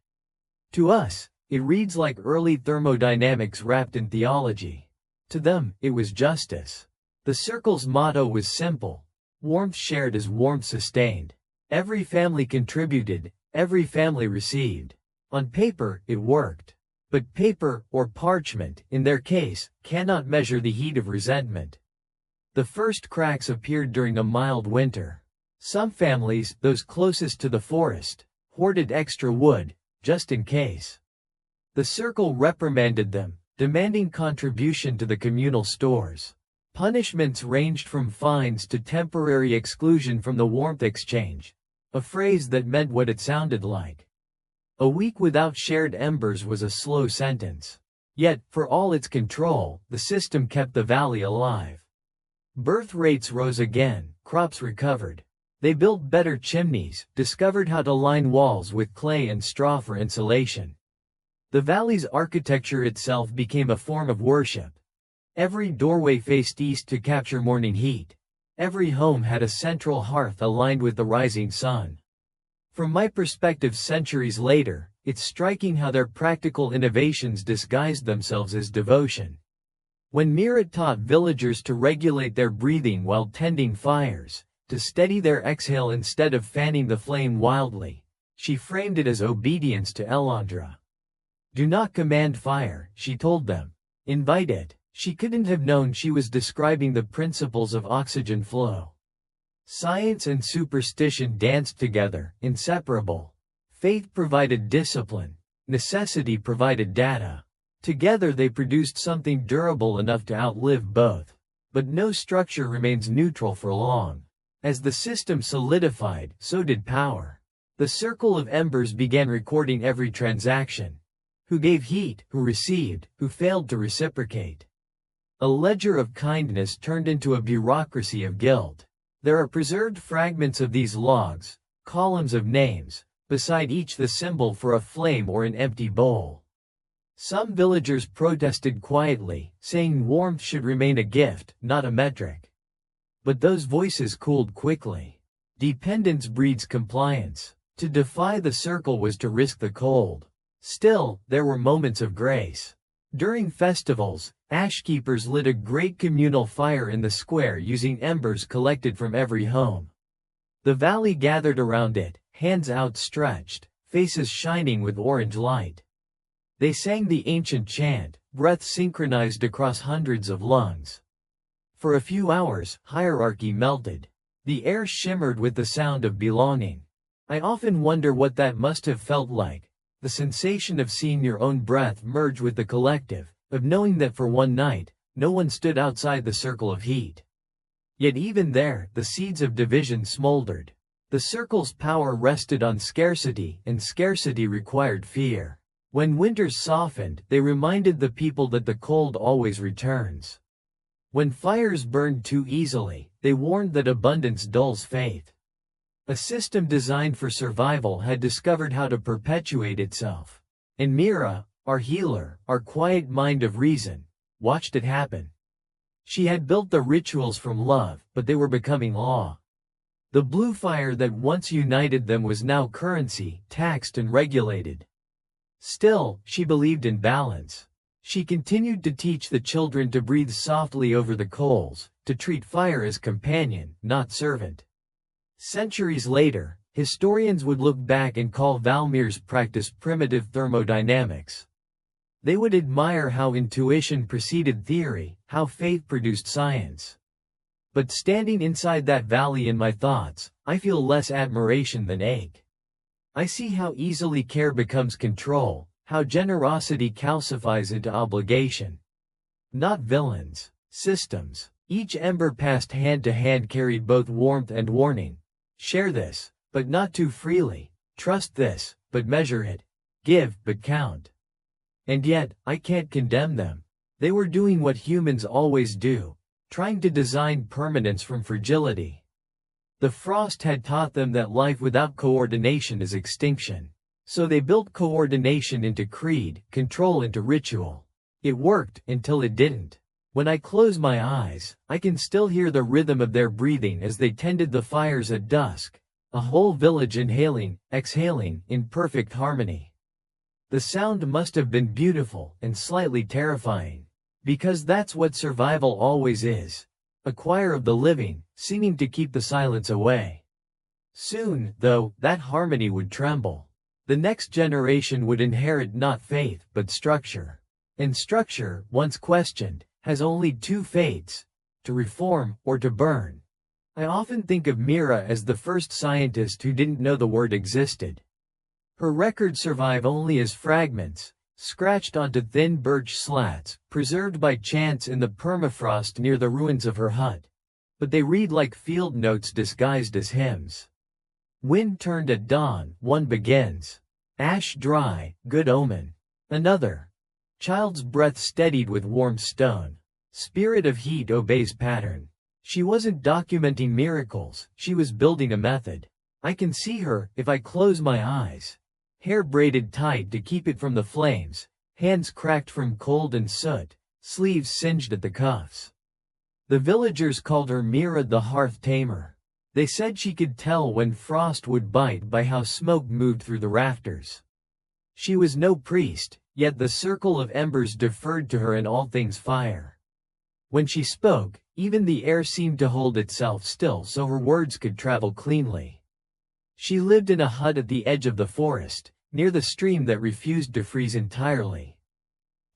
Speaker 1: To us, it reads like early thermodynamics wrapped in theology. To them, it was justice. The circle's motto was simple: warmth shared is warmth sustained. Every family contributed, every family received. On paper, it worked. But paper, or parchment, in their case, cannot measure the heat of resentment. The first cracks appeared during a mild winter. Some families, those closest to the forest, hoarded extra wood, just in case. The circle reprimanded them, demanding contribution to the communal stores. Punishments ranged from fines to temporary exclusion from the warmth exchange, a phrase that meant what it sounded like. A week without shared embers was a slow sentence. Yet, for all its control, the system kept the valley alive. Birth rates rose again, crops recovered. They built better chimneys, discovered how to line walls with clay and straw for insulation. The valley's architecture itself became a form of worship. Every doorway faced east to capture morning heat. Every home had a central hearth aligned with the rising sun. From my perspective centuries later, it's striking how their practical innovations disguised themselves as devotion. When Mira taught villagers to regulate their breathing while tending fires, to steady their exhale instead of fanning the flame wildly, she framed it as obedience to Elandra. Do not command fire, she told them. Invite it. She couldn't have known she was describing the principles of oxygen flow. Science and superstition danced together, inseparable. Faith provided discipline. Necessity provided data. Together they produced something durable enough to outlive both. But no structure remains neutral for long. As the system solidified, so did power. The circle of embers began recording every transaction. Who gave heat, who received, who failed to reciprocate. A ledger of kindness turned into a bureaucracy of guilt. There are preserved fragments of these logs, columns of names, beside each the symbol for a flame or an empty bowl. Some villagers protested quietly, saying warmth should remain a gift, not a metric. But those voices cooled quickly. Dependence breeds compliance. To defy the circle was to risk the cold. Still, there were moments of grace. During festivals, ashkeepers lit a great communal fire in the square using embers collected from every home. The valley gathered around it, hands outstretched, faces shining with orange light. They sang the ancient chant, breath synchronized across hundreds of lungs. For a few hours, hierarchy melted. The air shimmered with the sound of belonging. I often wonder what that must have felt like, the sensation of seeing your own breath merge with the collective, of knowing that for one night, no one stood outside the circle of heat. Yet even there, the seeds of division smoldered. The circle's power rested on scarcity, and scarcity required fear. When winters softened, they reminded the people that the cold always returns. When fires burned too easily, they warned that abundance dulls faith. A system designed for survival had discovered how to perpetuate itself. And Mira, our healer, our quiet mind of reason, watched it happen. She had built the rituals from love, but they were becoming law. The blue fire that once united them was now currency, taxed and regulated. Still, she believed in balance. She continued to teach the children to breathe softly over the coals, to treat fire as companion, not servant. Centuries later, historians would look back and call Valmir's practice primitive thermodynamics. They would admire how intuition preceded theory, how faith produced science. But standing inside that valley in my thoughts, I feel less admiration than ache. I see how easily care becomes control, how generosity calcifies into obligation. Not villains, systems. Each ember passed hand to hand carried both warmth and warning. Share this, but not too freely. Trust this, but measure it. Give, but count. And yet, I can't condemn them. They were doing what humans always do, trying to design permanence from fragility. The frost had taught them that life without coordination is extinction. So they built coordination into creed, control into ritual. It worked until it didn't. When I close my eyes, I can still hear the rhythm of their breathing as they tended the fires at dusk, a whole village inhaling, exhaling, in perfect harmony. The sound must have been beautiful and slightly terrifying, because that's what survival always is, a choir of the living, singing to keep the silence away. Soon, though, that harmony would tremble. The next generation would inherit not faith, but structure. And structure, once questioned, has only two fates, to reform or to burn. I often think of Mira as the first scientist who didn't know the word existed. Her records survive only as fragments, scratched onto thin birch slats, preserved by chance in the permafrost near the ruins of her hut. But they read like field notes disguised as hymns. Wind turned at dawn, one begins. Ash dry, good omen. Another. Child's breath steadied with warm stone. Spirit of heat obeys pattern. She wasn't documenting miracles, she was building a method. I can see her, if I close my eyes. Hair braided tight to keep it from the flames, hands cracked from cold and soot, sleeves singed at the cuffs. The villagers called her Mira the hearth tamer. They said she could tell when frost would bite by how smoke moved through the rafters. She was no priest, yet the circle of embers deferred to her in all things fire. When she spoke, even the air seemed to hold itself still so her words could travel cleanly. She lived in a hut at the edge of the forest, near the stream that refused to freeze entirely.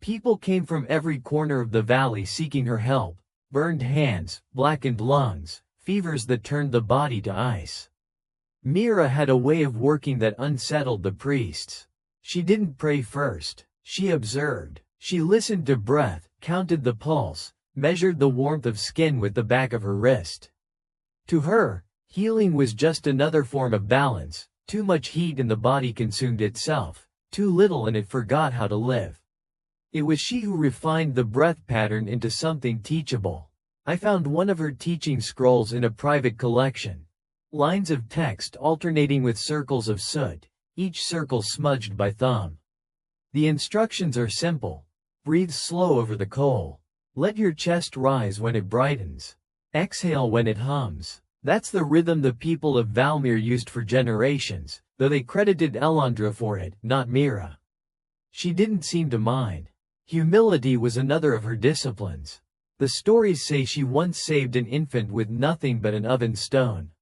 Speaker 1: People came from every corner of the valley seeking her help, burned hands, blackened lungs, fevers that turned the body to ice. Mira had a way of working that unsettled the priests. She didn't pray first. She observed. She listened to breath, counted the pulse, measured the warmth of skin with the back of her wrist. To her, healing was just another form of balance. Too much heat and the body consumed itself. Too little and it forgot how to live. It was she who refined the breath pattern into something teachable. I found one of her teaching scrolls in a private collection. Lines of text alternating with circles of soot, each circle smudged by thumb. The instructions are simple. Breathe slow over the coal. Let your chest rise when it brightens. Exhale when it hums. That's the rhythm the people of Valmir used for generations, though they credited Elandra for it, not Mira. She didn't seem to mind. Humility was another of her disciplines. The stories say she once saved an infant with nothing but an oven stone.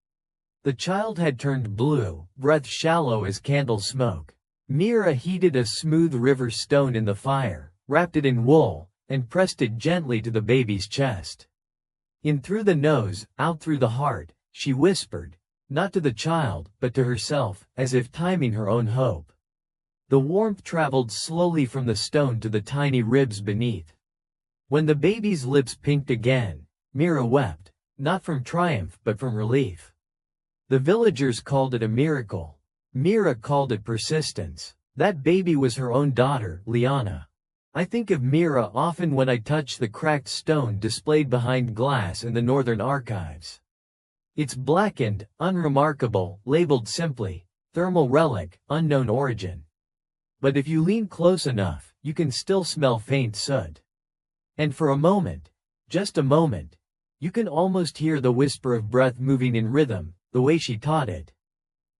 Speaker 1: The child had turned blue, breath shallow as candle smoke. Mira heated a smooth river stone in the fire, wrapped it in wool, and pressed it gently to the baby's chest. In through the nose, out through the heart, she whispered, not to the child, but to herself, as if timing her own hope. The warmth traveled slowly from the stone to the tiny ribs beneath. When the baby's lips pinked again, Mira wept, not from triumph but from relief. The villagers called it a miracle. Mira called it persistence. That baby was her own daughter, Liana. I think of Mira often when I touch the cracked stone displayed behind glass in the Northern Archives. It's blackened, unremarkable, labeled simply, thermal relic, unknown origin. But if you lean close enough, you can still smell faint soot. And for a moment, just a moment, you can almost hear the whisper of breath moving in rhythm, the way she taught it.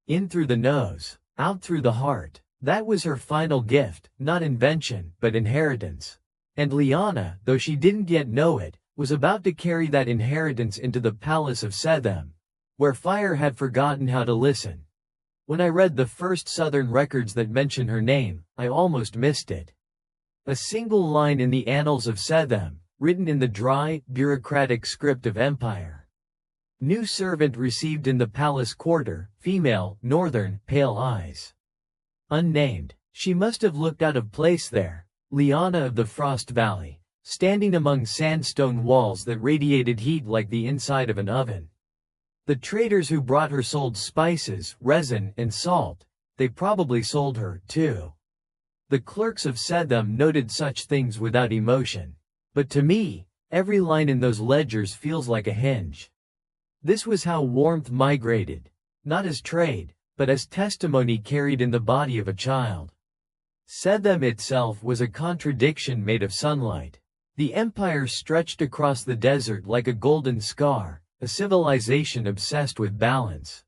Speaker 1: In through the nose, out through the heart. That was her final gift, not invention, but inheritance. And Liana, though she didn't yet know it, was about to carry that inheritance into the palace of Sethem, where fire had forgotten how to listen. When I read the first southern records that mention her name, I almost missed it. A single line in the annals of Sethem, written in the dry, bureaucratic script of empire. New servant received in the palace quarter, female, northern, pale eyes. Unnamed. She must have looked out of place there, Liana of the Frost Valley, standing among sandstone walls that radiated heat like the inside of an oven. The traders who brought her sold spices, resin, and salt. They probably sold her, too. The clerks of Sethem noted such things without emotion. But to me, every line in those ledgers feels like a hinge. This was how warmth migrated, not as trade, but as testimony carried in the body of a child. Sethem itself was a contradiction made of sunlight. The empire stretched across the desert like a golden scar, a civilization obsessed with balance.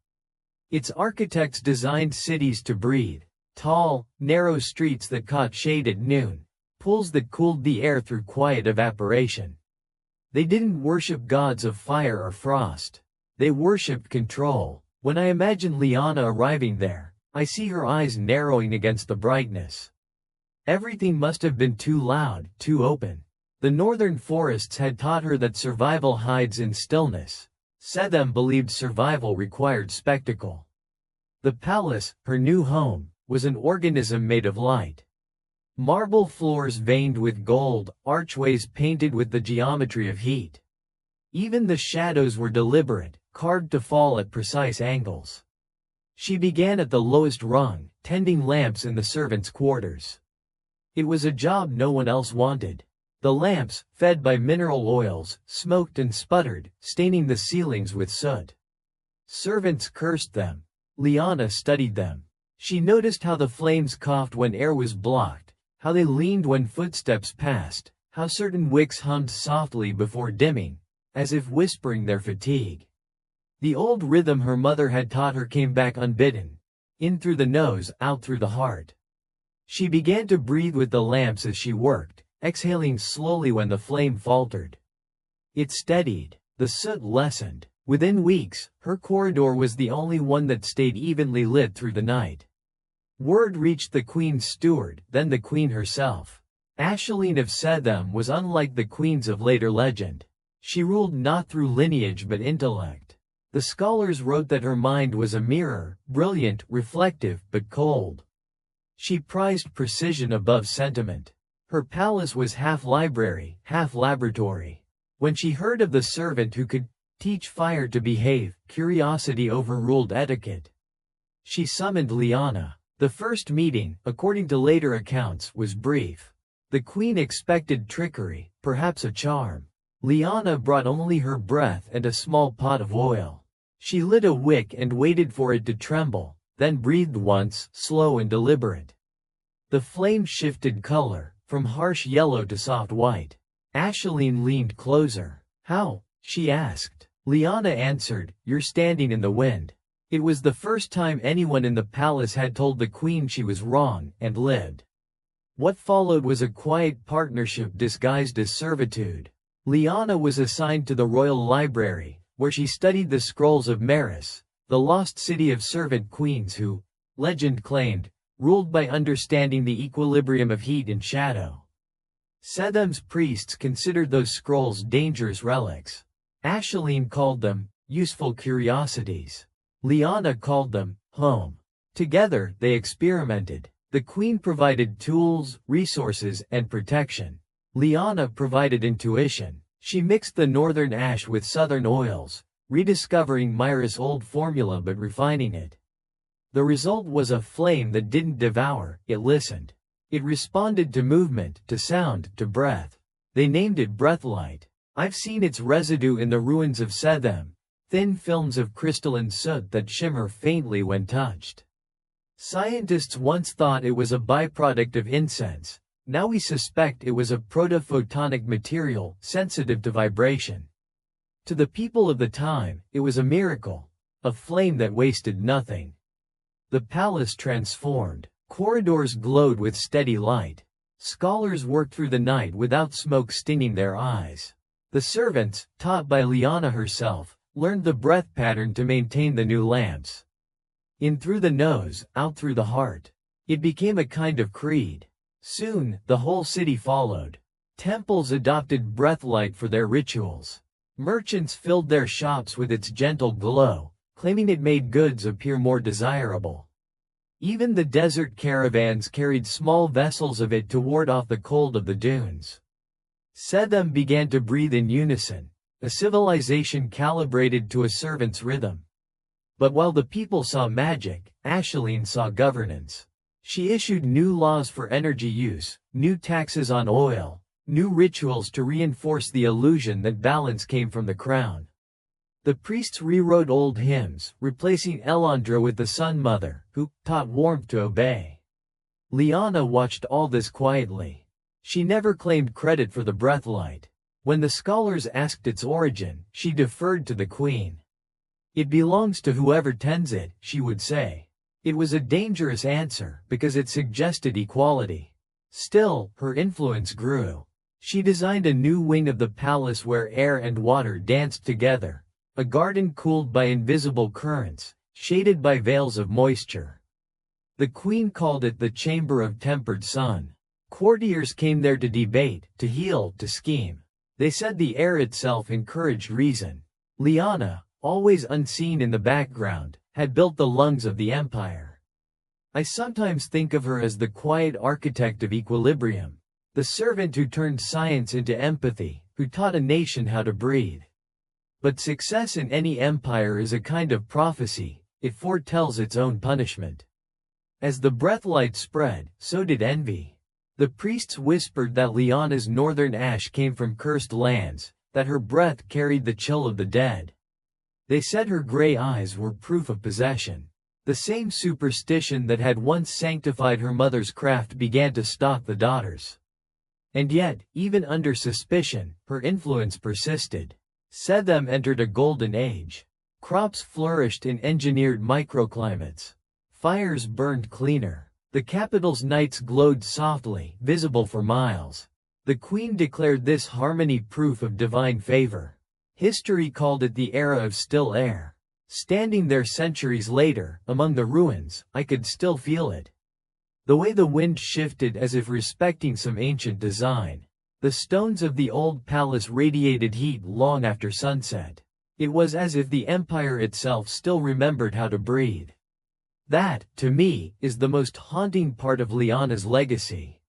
Speaker 1: Its architects designed cities to breathe, tall, narrow streets that caught shade at noon, pools that cooled the air through quiet evaporation. They didn't worship gods of fire or frost. They worshipped control. When I imagine Liana arriving there, I see her eyes narrowing against the brightness. Everything must have been too loud, too open. The northern forests had taught her that survival hides in stillness. Sethem believed survival required spectacle. The palace, her new home, was an organism made of light. Marble floors veined with gold, archways painted with the geometry of heat. Even the shadows were deliberate, carved to fall at precise angles. She began at the lowest rung, tending lamps in the servants' quarters. It was a job no one else wanted. The lamps, fed by mineral oils, smoked and sputtered, staining the ceilings with soot. Servants cursed them. Liana studied them. She noticed how the flames coughed when air was blocked, how they leaned when footsteps passed, how certain wicks hummed softly before dimming, as if whispering their fatigue. The old rhythm her mother had taught her came back unbidden. In through the nose, out through the heart. She began to breathe with the lamps as she worked, exhaling slowly when the flame faltered. It steadied. The soot lessened. Within weeks, her corridor was the only one that stayed evenly lit through the night. Word reached the queen's steward, then the queen herself. Asheline of Sethem was unlike the queens of later legend. She ruled not through lineage but intellect. The scholars wrote that her mind was a mirror, brilliant, reflective, but cold. She prized precision above sentiment. Her palace was half library, half laboratory. When she heard of the servant who could teach fire to behave, curiosity overruled etiquette. She summoned Liana. The first meeting, according to later accounts, was brief. The queen expected trickery, perhaps a charm. Liana brought only her breath and a small pot of oil. She lit a wick and waited for it to tremble, then breathed once, slow and deliberate. The flame shifted color, from harsh yellow to soft white. Aisling leaned closer. "How?" she asked. Liana answered, "You're standing in the wind." It was the first time anyone in the palace had told the queen she was wrong, and lived. What followed was a quiet partnership disguised as servitude. Liana was assigned to the royal library, where she studied the scrolls of Maris, the lost city of servant queens who, legend claimed, ruled by understanding the equilibrium of heat and shadow. Sethem's priests considered those scrolls dangerous relics. Aisling called them useful curiosities. Liana called them home. Together, they experimented. The queen provided tools, resources, and protection. Liana provided intuition. She mixed the northern ash with southern oils, rediscovering Myra's old formula but refining it. The result was a flame that didn't devour, it listened. It responded to movement, to sound, to breath. They named it breathlight. I've seen its residue in the ruins of Sethem, thin films of crystalline soot that shimmer faintly when touched. Scientists once thought it was a byproduct of incense. Now we suspect it was a protophotonic material, sensitive to vibration. To the people of the time, it was a miracle, a flame that wasted nothing. The palace transformed. Corridors glowed with steady light. Scholars worked through the night without smoke stinging their eyes. The servants, taught by Liana herself, learned the breath pattern to maintain the new lamps. In through the nose, out through the heart. It became a kind of creed. Soon, the whole city followed. Temples adopted breathlight for their rituals. Merchants filled their shops with its gentle glow, claiming it made goods appear more desirable. Even the desert caravans carried small vessels of it to ward off the cold of the dunes. Sethem began to breathe in unison, a civilization calibrated to a servant's rhythm. But while the people saw magic, Aisling saw governance. She issued new laws for energy use, new taxes on oil, new rituals to reinforce the illusion that balance came from the crown. The priests rewrote old hymns, replacing Elandra with the Sun Mother, who taught warmth to obey. Liana watched all this quietly. She never claimed credit for the breathlight. When the scholars asked its origin, she deferred to the queen. "It belongs to whoever tends it," she would say. It was a dangerous answer, because it suggested equality. Still, her influence grew. She designed a new wing of the palace where air and water danced together, a garden cooled by invisible currents, shaded by veils of moisture. The queen called it the Chamber of Tempered Sun. Courtiers came there to debate, to heal, to scheme. They said the air itself encouraged reason. Liana, always unseen in the background, had built the lungs of the empire. I sometimes think of her as the quiet architect of equilibrium, the servant who turned science into empathy, who taught a nation how to breathe. But success in any empire is a kind of prophecy, it foretells its own punishment. As the breathlight spread, so did envy. The priests whispered that Liana's northern ash came from cursed lands, that her breath carried the chill of the dead. They said her gray eyes were proof of possession. The same superstition that had once sanctified her mother's craft began to stalk the daughters. And yet, even under suspicion, her influence persisted. Sethem entered a golden age. Crops flourished in engineered microclimates. Fires burned cleaner. The capital's nights glowed softly, visible for miles. The queen declared this harmony proof of divine favor. History called it the era of still air. Standing there centuries later, among the ruins, I could still feel it. The way the wind shifted as if respecting some ancient design. The stones of the old palace radiated heat long after sunset. It was as if the empire itself still remembered how to breathe. That, to me, is the most haunting part of Liana's legacy.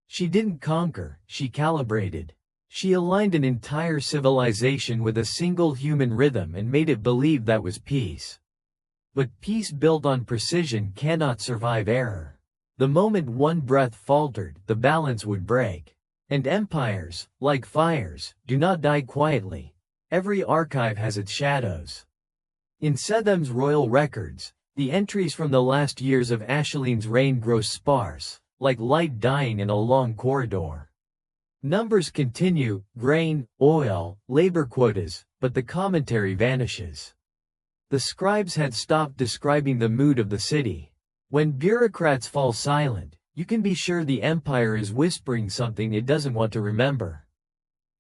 Speaker 1: She didn't conquer, she calibrated. She aligned an entire civilization with a single human rhythm and made it believe that was peace. But peace built on precision cannot survive error. The moment one breath faltered, the balance would break. And empires, like fires, do not die quietly. Every archive has its shadows. In Sethem's royal records, the entries from the last years of Ashaline's reign grow sparse, like light dying in a long corridor. Numbers continue, grain, oil, labor quotas, but the commentary vanishes. The scribes had stopped describing the mood of the city. When bureaucrats fall silent, you can be sure the empire is whispering something it doesn't want to remember.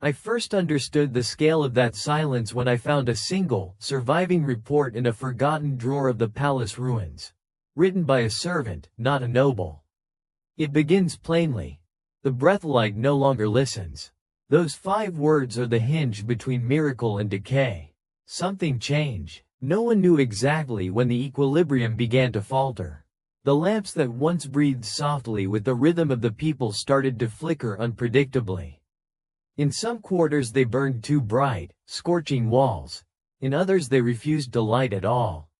Speaker 1: I first understood the scale of that silence when I found a single, surviving report in a forgotten drawer of the palace ruins. Written by a servant, not a noble. It begins plainly. The breathlight no longer listens. Those 5 words are the hinge between miracle and decay. Something changed. No one knew exactly when the equilibrium began to falter. The lamps that once breathed softly with the rhythm of the people started to flicker unpredictably. In some quarters they burned too bright, scorching walls. In others they refused to light at all.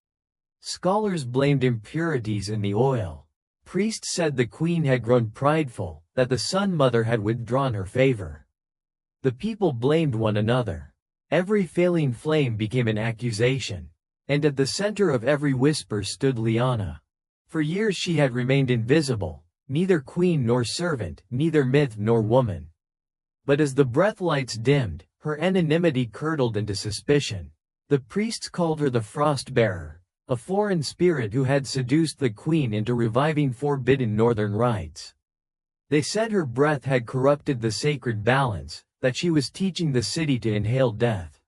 Speaker 1: Scholars blamed impurities in the oil. Priests said the queen had grown prideful, that the Sun Mother had withdrawn her favor. The people blamed one another. Every failing flame became an accusation. And at the center of every whisper stood Liana. For years she had remained invisible, neither queen nor servant, neither myth nor woman. But as the breathlights dimmed, her anonymity curdled into suspicion. The priests called her the Frost-Bearer, a foreign spirit who had seduced the queen into reviving forbidden northern rites. They said her breath had corrupted the sacred balance, that she was teaching the city to inhale death.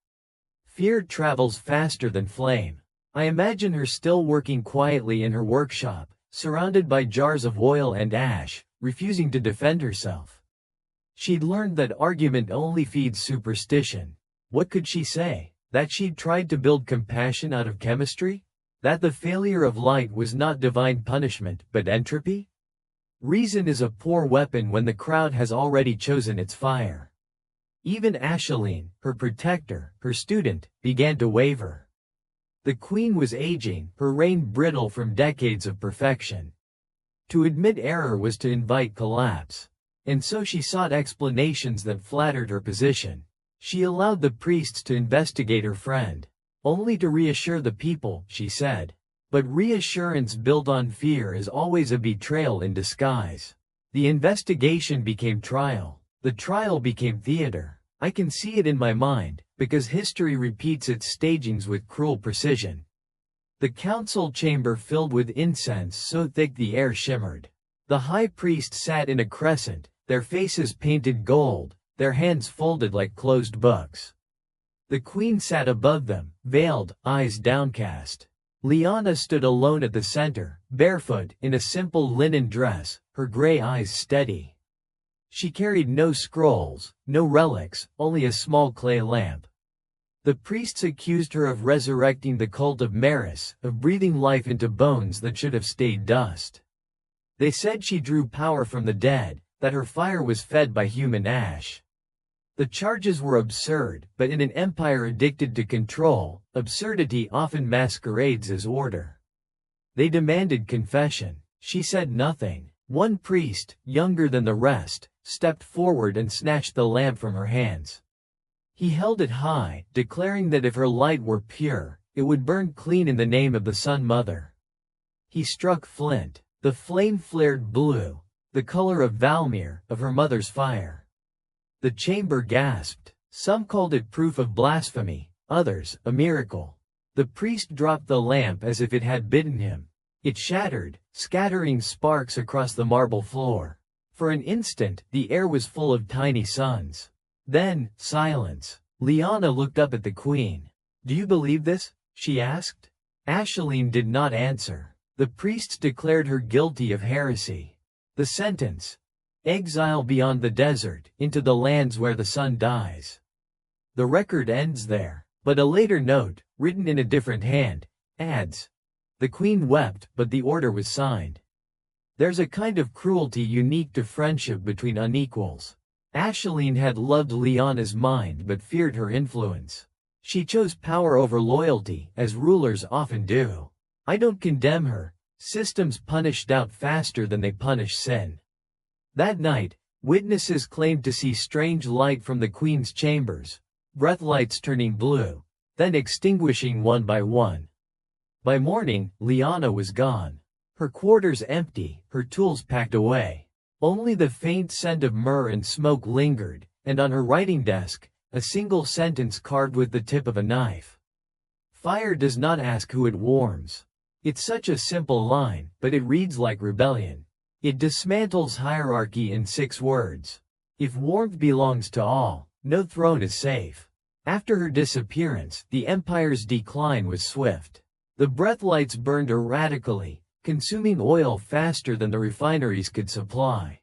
Speaker 1: Fear travels faster than flame. I imagine her still working quietly in her workshop, surrounded by jars of oil and ash, refusing to defend herself. She'd learned that argument only feeds superstition. What could she say? That she'd tried to build compassion out of chemistry? That the failure of light was not divine punishment, but entropy? Reason is a poor weapon when the crowd has already chosen its fire. Even Ashaline, her protector, her student, began to waver. The queen was aging, her reign brittle from decades of perfection. To admit error was to invite collapse. And so she sought explanations that flattered her position. She allowed the priests to investigate her friend. Only to reassure the people, she said. But reassurance built on fear is always a betrayal in disguise. The investigation became trial. The trial became theater. I can see it in my mind, because history repeats its stagings with cruel precision. The council chamber filled with incense so thick the air shimmered. The high priest sat in a crescent, their faces painted gold, their hands folded like closed books. The queen sat above them, veiled, eyes downcast. Liana stood alone at the center, barefoot, in a simple linen dress, her gray eyes steady. She carried no scrolls, no relics, only a small clay lamp. The priests accused her of resurrecting the cult of Maris, of breathing life into bones that should have stayed dust. They said she drew power from the dead, that her fire was fed by human ash. The charges were absurd, but in an empire addicted to control, absurdity often masquerades as order. They demanded confession. She said nothing. One priest, younger than the rest, stepped forward and snatched the lamp from her hands. He held it high, declaring that if her light were pure, it would burn clean in the name of the Sun Mother. He struck flint. The flame flared blue, the color of Valmir, of her mother's fire. The chamber gasped. Some called it proof of blasphemy, others, a miracle. The priest dropped the lamp as if it had bitten him. It shattered, scattering sparks across the marble floor. For an instant, the air was full of tiny suns. Then, silence. Liana looked up at the queen. "Do you believe this?" she asked. Ashaline did not answer. The priests declared her guilty of heresy. The sentence, Exile beyond the desert, into the lands where the sun dies. The record ends there, but a later note, written in a different hand, adds, "The queen wept, but the order was signed." There's a kind of cruelty unique to friendship between unequals. Aisling had loved Lyanna's mind but feared her influence. She chose power over loyalty, as rulers often do. I don't condemn her. Systems punish doubt faster than they punish sin. That night, witnesses claimed to see strange light from the queen's chambers, breathlights turning blue, then extinguishing one by one. By morning, Lyanna was gone. Her quarters empty, her tools packed away. Only the faint scent of myrrh and smoke lingered, and on her writing desk, a single sentence carved with the tip of a knife. Fire does not ask who it warms. It's such a simple line, but it reads like rebellion. It dismantles hierarchy in 6 words. If warmth belongs to all, no throne is safe. After her disappearance, the empire's decline was swift. The breathlights burned erratically, consuming oil faster than the refineries could supply.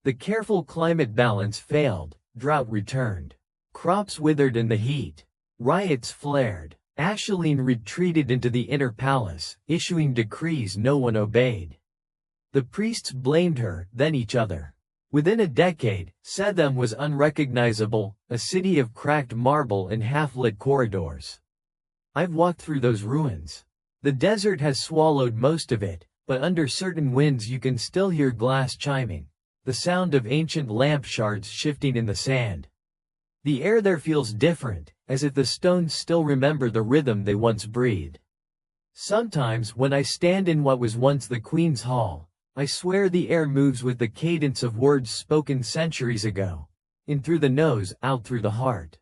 Speaker 1: The careful climate balance failed, drought returned. Crops withered in the heat. Riots flared. Aisling retreated into the inner palace, issuing decrees no one obeyed. The priests blamed her, then each other. Within a decade, Setham was unrecognizable, a city of cracked marble and half-lit corridors. I've walked through those ruins. The desert has swallowed most of it, but under certain winds you can still hear glass chiming, the sound of ancient lamp shards shifting in the sand. The air there feels different, as if the stones still remember the rhythm they once breathed. Sometimes when I stand in what was once the Queen's Hall, I swear the air moves with the cadence of words spoken centuries ago. In through the nose, out through the heart.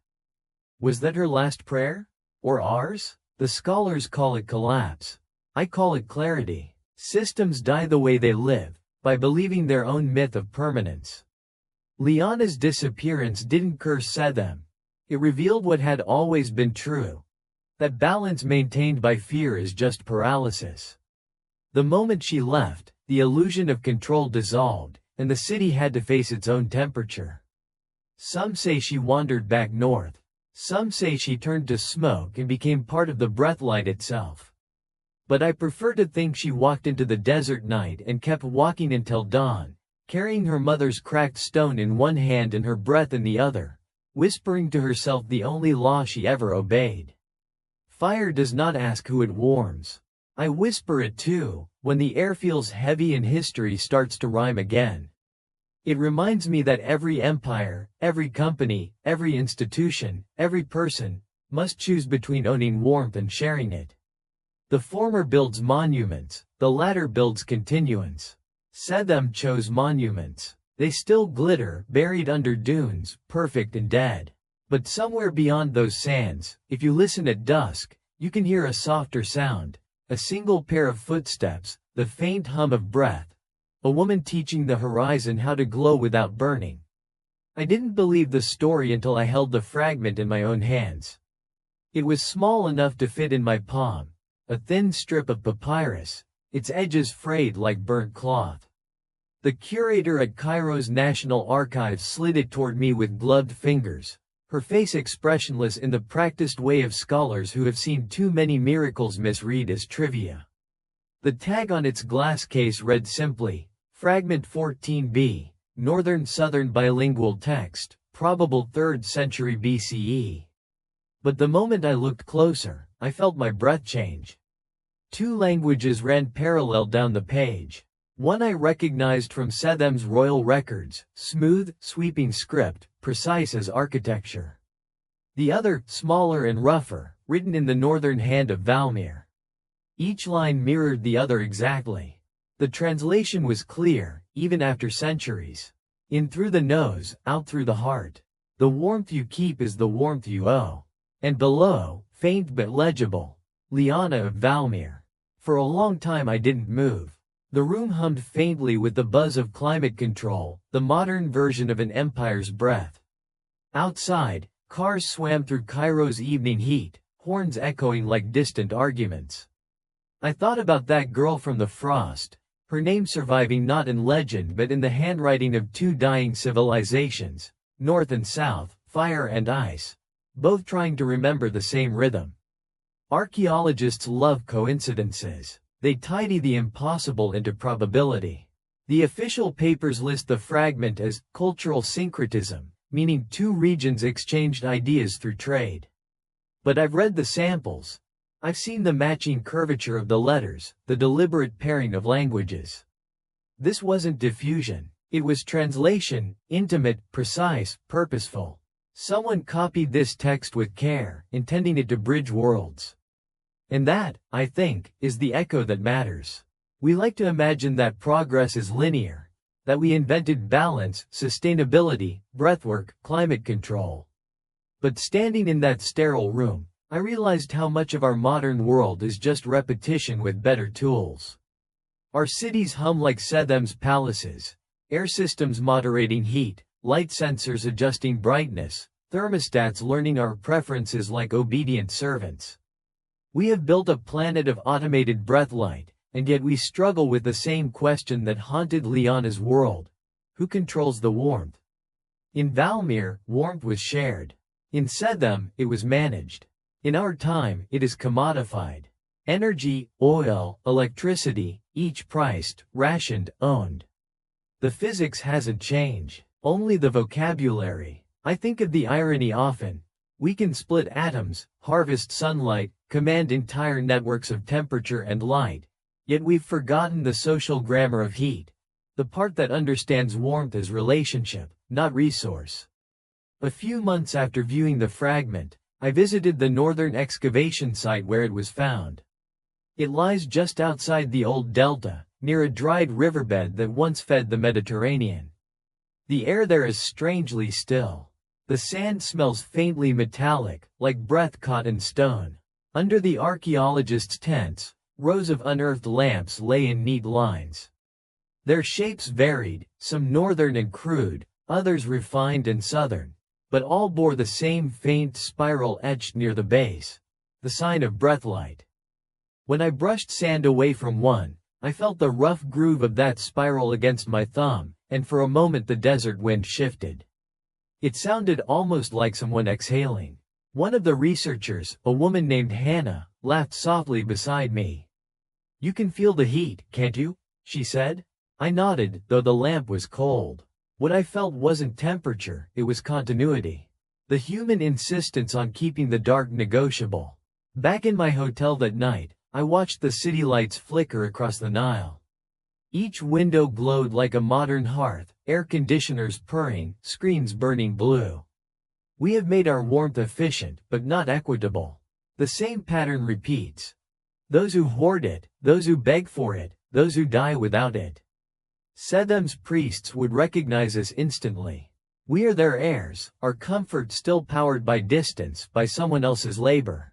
Speaker 1: Was that her last prayer? Or ours? The scholars call it collapse. I call it clarity. Systems die the way they live, by believing their own myth of permanence. Lyanna's disappearance didn't curse Setham. It revealed what had always been true. That balance maintained by fear is just paralysis. The moment she left, the illusion of control dissolved, and the city had to face its own temperature. Some say she wandered back north. Some say she turned to smoke and became part of the breathlight itself. But I prefer to think she walked into the desert night and kept walking until dawn, carrying her mother's cracked stone in one hand and her breath in the other, whispering to herself the only law she ever obeyed. Fire does not ask who it warms. I whisper it too, when the air feels heavy and history starts to rhyme again. It reminds me that every empire, every company, every institution, every person, must choose between owning warmth and sharing it. The former builds monuments, the latter builds continuance. Setham chose monuments. They still glitter, buried under dunes, perfect and dead. But somewhere beyond those sands, if you listen at dusk, you can hear a softer sound, a single pair of footsteps, the faint hum of breath. A woman teaching the horizon how to glow without burning. I didn't believe the story until I held the fragment in my own hands. It was small enough to fit in my palm, a thin strip of papyrus, its edges frayed like burnt cloth. The curator at Cairo's National Archives slid it toward me with gloved fingers, her face expressionless in the practiced way of scholars who have seen too many miracles misread as trivia. The tag on its glass case read simply, Fragment 14b, Northern-Southern bilingual text, probable 3rd century BCE. But the moment I looked closer, I felt my breath change. 2 languages ran parallel down the page. One I recognized from Setham's royal records, smooth, sweeping script, precise as architecture. The other, smaller and rougher, written in the northern hand of Valmir. Each line mirrored the other exactly. The translation was clear, even after centuries. In through the nose, out through the heart. The warmth you keep is the warmth you owe. And below, faint but legible, Lyanna of Valmir. For a long time I didn't move. The room hummed faintly with the buzz of climate control, the modern version of an empire's breath. Outside, cars swam through Cairo's evening heat, horns echoing like distant arguments. I thought about that girl from the frost, her name surviving not in legend but in the handwriting of two dying civilizations, North and South, fire and ice, both trying to remember the same rhythm. Archaeologists love coincidences. They tidy the impossible into probability. The official papers list the fragment as cultural syncretism, meaning two regions exchanged ideas through trade. But I've read the samples. I've seen the matching curvature of the letters, the deliberate pairing of languages. This wasn't diffusion. It was translation, intimate, precise, purposeful. Someone copied this text with care, intending it to bridge worlds. And that, I think, is the echo that matters. We like to imagine that progress is linear, that we invented balance, sustainability, breathwork, climate control. But standing in that sterile room, I realized how much of our modern world is just repetition with better tools. Our cities hum like Setham's palaces, air systems moderating heat, light sensors adjusting brightness, thermostats learning our preferences like obedient servants. We have built a planet of automated breathlight, and yet we struggle with the same question that haunted Liana's world. Who controls the warmth? In Valmir, warmth was shared. In Setham, it was managed. In our time, it is commodified. Energy, oil, electricity, each priced, rationed, owned. The physics hasn't changed, only the vocabulary. I think of the irony often. We can split atoms, harvest sunlight, command entire networks of temperature and light. Yet we've forgotten the social grammar of heat, the part that understands warmth as relationship, not resource. A few months after viewing the fragment, I visited the northern excavation site where it was found. It lies just outside the old delta, near a dried riverbed that once fed the Mediterranean. The air there is strangely still. The sand smells faintly metallic, like breath caught in stone. Under the archaeologists' tents, rows of unearthed lamps lay in neat lines. Their shapes varied, some northern and crude, others refined and southern, but all bore the same faint spiral etched near the base, the sign of breathlight. When I brushed sand away from one, I felt the rough groove of that spiral against my thumb, and for a moment the desert wind shifted. It sounded almost like someone exhaling. One of the researchers, a woman named Hannah, laughed softly beside me. "You can feel the heat, can't you?" she said. I nodded, though the lamp was cold. What I felt wasn't temperature, it was continuity. The human insistence on keeping the dark negotiable. Back in my hotel that night, I watched the city lights flicker across the Nile. Each window glowed like a modern hearth, air conditioners purring, screens burning blue. We have made our warmth efficient, but not equitable. The same pattern repeats. Those who hoard it, those who beg for it, those who die without it. Setham's priests would recognize us instantly. We are their heirs, our comfort still powered by distance, by someone else's labor.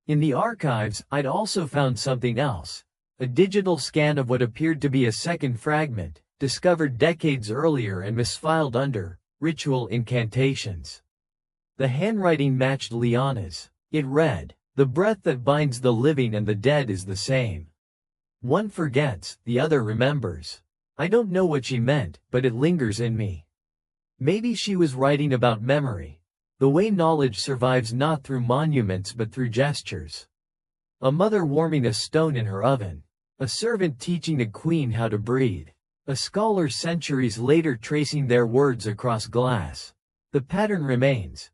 Speaker 1: In the archives, I'd also found something else. A digital scan of what appeared to be a second fragment, discovered decades earlier and misfiled under ritual incantations. The handwriting matched Liana's. It read, "The breath that binds the living and the dead is the same. One forgets, the other remembers." I don't know what she meant, but it lingers in me. Maybe she was writing about memory, the way knowledge survives not through monuments but through gestures. A mother warming a stone in her oven. A servant teaching a queen how to breathe. A scholar centuries later tracing their words across glass. The pattern remains.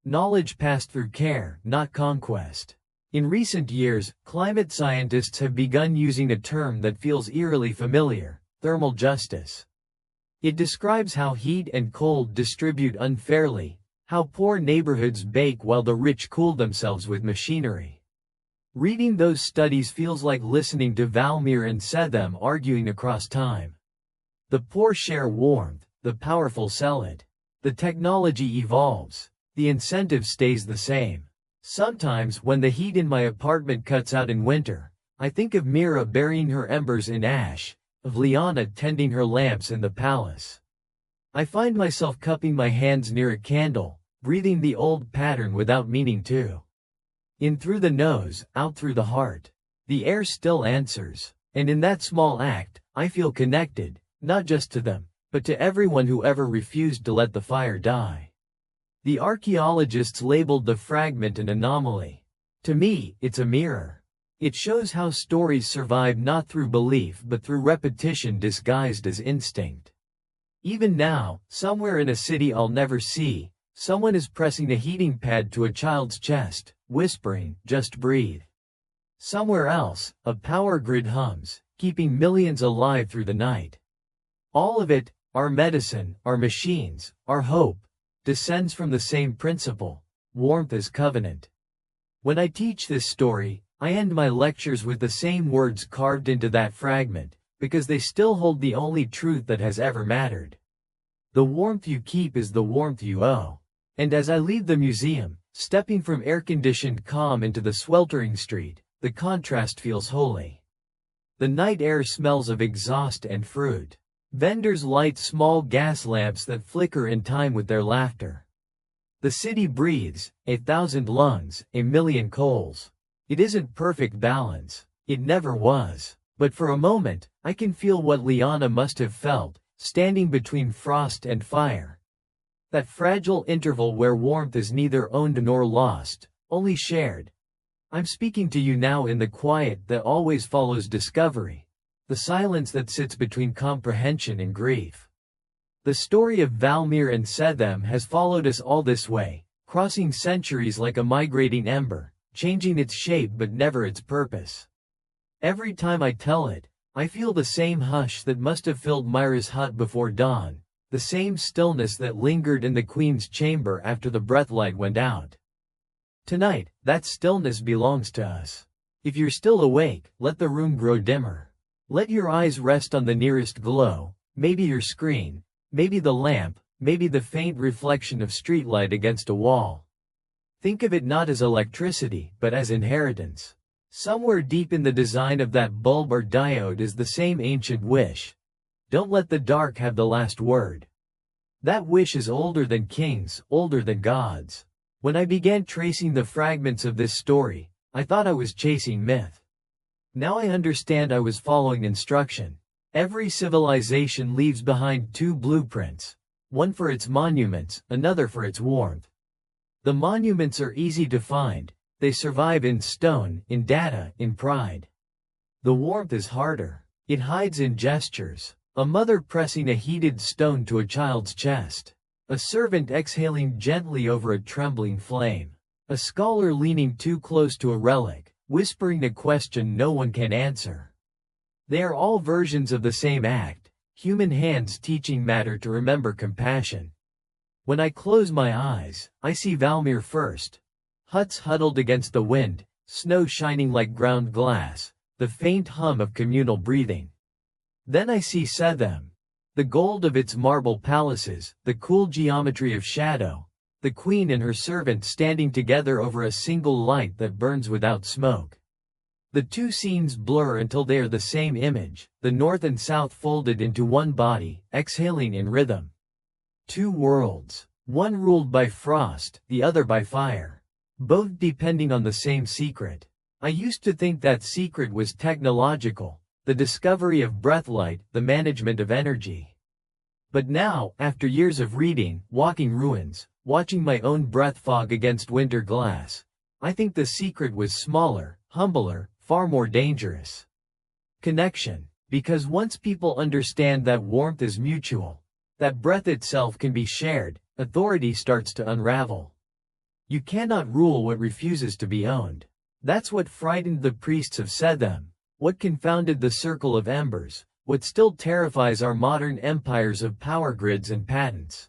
Speaker 1: Knowledge passed through care, not conquest. In recent years, climate scientists have begun using a term that feels eerily familiar: thermal justice. It describes how heat and cold distribute unfairly, how poor neighborhoods bake while the rich cool themselves with machinery. Reading those studies feels like listening to Valmir and Setham arguing across time. The poor share warmth, the powerful sell it. The technology evolves, the incentive stays the same. Sometimes, when the heat in my apartment cuts out in winter, I think of Mira burying her embers in ash, of Liana tending her lamps in the palace. I find myself cupping my hands near a candle, breathing the old pattern without meaning to. In through the nose, out through the heart. The air still answers. And in that small act, I feel connected, not just to them, but to everyone who ever refused to let the fire die. The archaeologists labeled the fragment an anomaly. To me, it's a mirror. It shows how stories survive not through belief but through repetition disguised as instinct. Even now, somewhere in a city I'll never see, someone is pressing a heating pad to a child's chest, whispering, "Just breathe." Somewhere else, a power grid hums, keeping millions alive through the night. All of it, our medicine, our machines, our hope, descends from the same principle: warmth as covenant. When I teach this story, I end my lectures with the same words carved into that fragment, because they still hold the only truth that has ever mattered. The warmth you keep is the warmth you owe. And as I leave the museum, stepping from air-conditioned calm into the sweltering street, the contrast feels holy. The night air smells of exhaust and fruit. Vendors light small gas lamps that flicker in time with their laughter. The city breathes, 1,000 lungs, 1,000,000 coals. It isn't perfect balance. It never was. But for a moment, I can feel what Liana must have felt, standing between frost and fire. That fragile interval where warmth is neither owned nor lost, only shared. I'm speaking to you now in the quiet that always follows discovery, the silence that sits between comprehension and grief. The story of Valmir and Sethem has followed us all this way, crossing centuries like a migrating ember, changing its shape but never its purpose. Every time I tell it, I feel the same hush that must have filled Myra's hut before dawn, the same stillness that lingered in the queen's chamber after the breathlight went out. Tonight, that stillness belongs to us. If you're still awake, let the room grow dimmer. Let your eyes rest on the nearest glow, maybe your screen, maybe the lamp, maybe the faint reflection of streetlight against a wall. Think of it not as electricity, but as inheritance. Somewhere deep in the design of that bulb or diode is the same ancient wish. Don't let the dark have the last word. That wish is older than kings, older than gods. When I began tracing the fragments of this story, I thought I was chasing myth. Now I understand I was following instruction. Every civilization leaves behind two blueprints, one for its monuments, another for its warmth. The monuments are easy to find, they survive in stone, in data, in pride. The warmth is harder. It hides in gestures. A mother pressing a heated stone to a child's chest. A servant exhaling gently over a trembling flame. A scholar leaning too close to a relic, whispering a question no one can answer. They are all versions of the same act, human hands teaching matter to remember compassion. When I close my eyes, I see Valmir first. Huts huddled against the wind, snow shining like ground glass, the faint hum of communal breathing. Then I see Sethem. The gold of its marble palaces, the cool geometry of shadow, the queen and her servant standing together over a single light that burns without smoke. The two scenes blur until they are the same image, the north and south folded into one body, exhaling in rhythm. Two worlds, one ruled by frost, the other by fire. Both depending on the same secret. I used to think that secret was technological. The discovery of breathlight, the management of energy. But now, after years of reading, walking ruins, watching my own breath fog against winter glass, I think the secret was smaller, humbler, far more dangerous. Connection. Because once people understand that warmth is mutual, that breath itself can be shared, authority starts to unravel. You cannot rule what refuses to be owned. That's what frightened the priests of Sethem. What confounded the circle of embers, what still terrifies our modern empires of power grids and patents.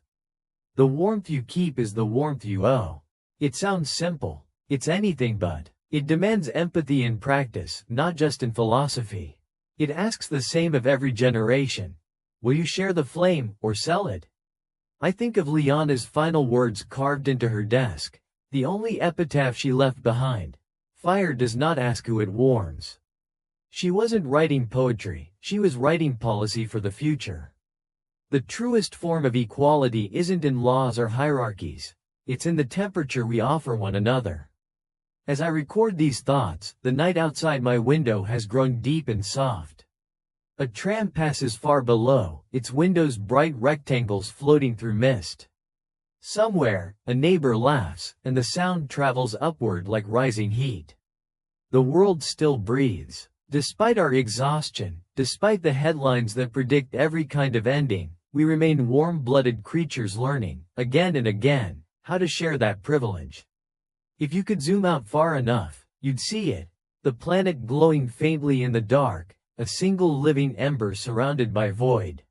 Speaker 1: The warmth you keep is the warmth you owe. It sounds simple. It's anything but. It demands empathy in practice, not just in philosophy. It asks the same of every generation. Will you share the flame, or sell it? I think of Liana's final words carved into her desk, the only epitaph she left behind. Fire does not ask who it warms. She wasn't writing poetry, she was writing policy for the future. The truest form of equality isn't in laws or hierarchies, it's in the temperature we offer one another. As I record these thoughts, the night outside my window has grown deep and soft. A tram passes far below, its windows bright rectangles floating through mist. Somewhere, a neighbor laughs, and the sound travels upward like rising heat. The world still breathes. Despite our exhaustion, despite the headlines that predict every kind of ending, we remain warm-blooded creatures learning, again and again, how to share that privilege. If you could zoom out far enough, you'd see it. The planet glowing faintly in the dark, a single living ember surrounded by void.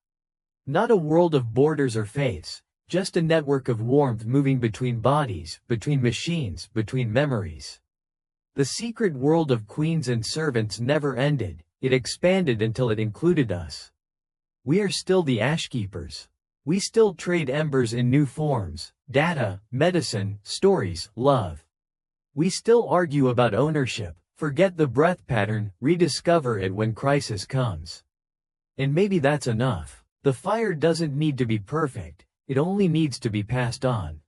Speaker 1: Not a world of borders or faiths, just a network of warmth moving between bodies, between machines, between memories. The secret world of queens and servants never ended, it expanded until it included us. We are still the ashkeepers. We still trade embers in new forms, data, medicine, stories, love. We still argue about ownership, forget the breath pattern, rediscover it when crisis comes. And maybe that's enough. The fire doesn't need to be perfect, it only needs to be passed on.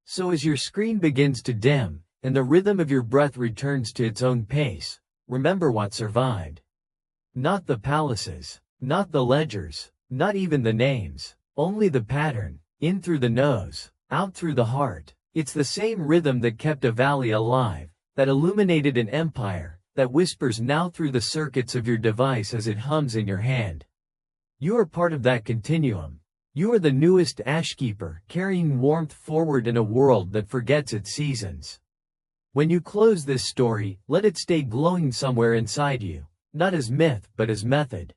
Speaker 1: So as your screen begins to dim, and the rhythm of your breath returns to its own pace, remember what survived. Not the palaces, not the ledgers, not even the names, only the pattern, in through the nose, out through the heart. It's the same rhythm that kept a valley alive, that illuminated an empire, that whispers now through the circuits of your device as it hums in your hand. You are part of that continuum. You are the newest ashkeeper, carrying warmth forward in a world that forgets its seasons. When you close this story, let it stay glowing somewhere inside you, not as myth but as method.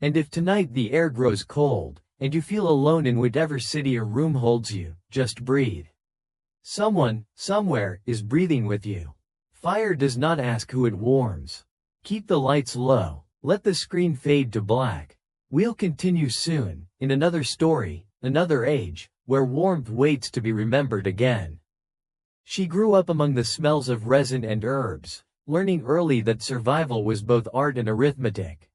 Speaker 1: And if tonight the air grows cold, and you feel alone in whatever city or room holds you, just breathe. Someone, somewhere, is breathing with you. Fire does not ask who it warms. Keep the lights low, let the screen fade to black. We'll continue soon, in another story, another age, where warmth waits to be remembered again. She grew up among the smells of resin and herbs, learning early that survival was both art and arithmetic.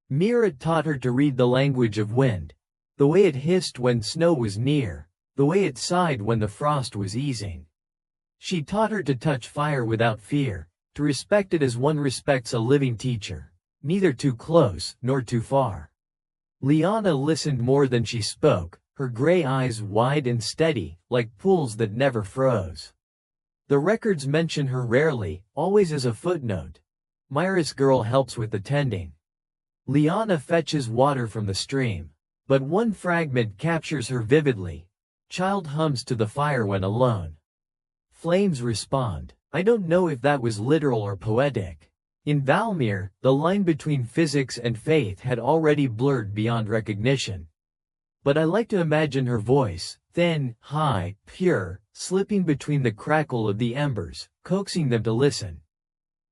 Speaker 1: Mira taught her to read the language of wind, the way it hissed when snow was near, the way it sighed when the frost was easing. She taught her to touch fire without fear, to respect it as one respects a living teacher, neither too close nor too far. Liana listened more than she spoke, her gray eyes wide and steady, like pools that never froze. The records mention her rarely, always as a footnote. Myra's girl helps with the tending. Liana fetches water from the stream. But one fragment captures her vividly. Child hums to the fire when alone. Flames respond. I don't know if that was literal or poetic. In Valmir, the line between physics and faith had already blurred beyond recognition. But I like to imagine her voice, thin, high, pure, slipping between the crackle of the embers, coaxing them to listen.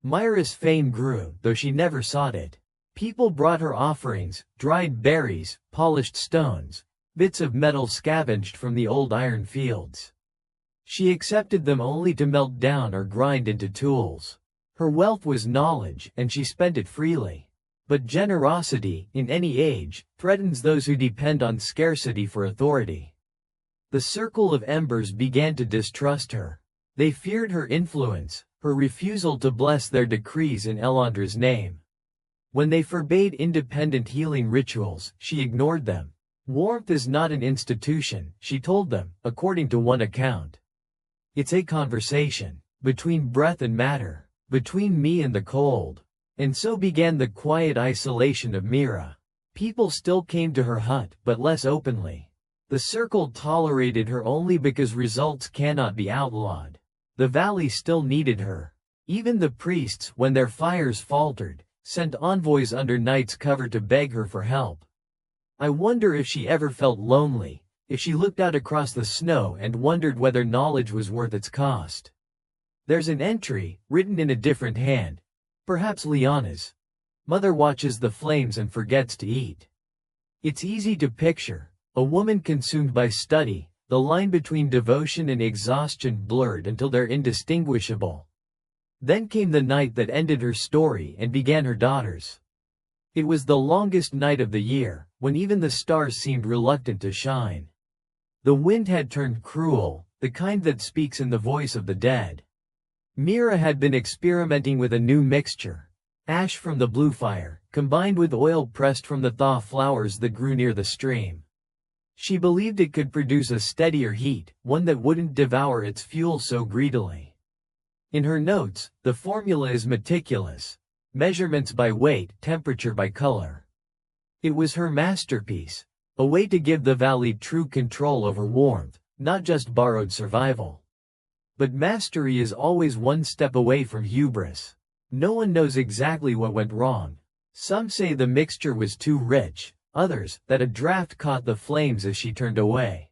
Speaker 1: Myra's fame grew, though she never sought it. People brought her offerings, dried berries, polished stones, bits of metal scavenged from the old iron fields. She accepted them only to melt down or grind into tools. Her wealth was knowledge, and she spent it freely. But generosity, in any age, threatens those who depend on scarcity for authority. The circle of embers began to distrust her. They feared her influence, her refusal to bless their decrees in Elandra's name. When they forbade independent healing rituals, she ignored them. Warmth is not an institution, she told them, according to one account. It's a conversation, between breath and matter, between me and the cold. And so began the quiet isolation of Mira. People still came to her hut, but less openly. The circle tolerated her only because results cannot be outlawed. The valley still needed her. Even the priests, when their fires faltered, sent envoys under night's cover to beg her for help. I wonder if she ever felt lonely, if she looked out across the snow and wondered whether knowledge was worth its cost. There's an entry, written in a different hand. Perhaps Liana's. Mother watches the flames and forgets to eat. It's easy to picture. A woman consumed by study, the line between devotion and exhaustion blurred until they're indistinguishable. Then came the night that ended her story and began her daughter's. It was the longest night of the year, when even the stars seemed reluctant to shine. The wind had turned cruel, the kind that speaks in the voice of the dead. Mira had been experimenting with a new mixture. Ash from the blue fire, combined with oil pressed from the thaw flowers that grew near the stream. She believed it could produce a steadier heat, one that wouldn't devour its fuel so greedily. In her notes, the formula is meticulous. Measurements by weight, temperature by color. It was her masterpiece, a way to give the valley true control over warmth, not just borrowed survival. But mastery is always one step away from hubris. No one knows exactly what went wrong. Some say the mixture was too rich, others, that a draft caught the flames as she turned away.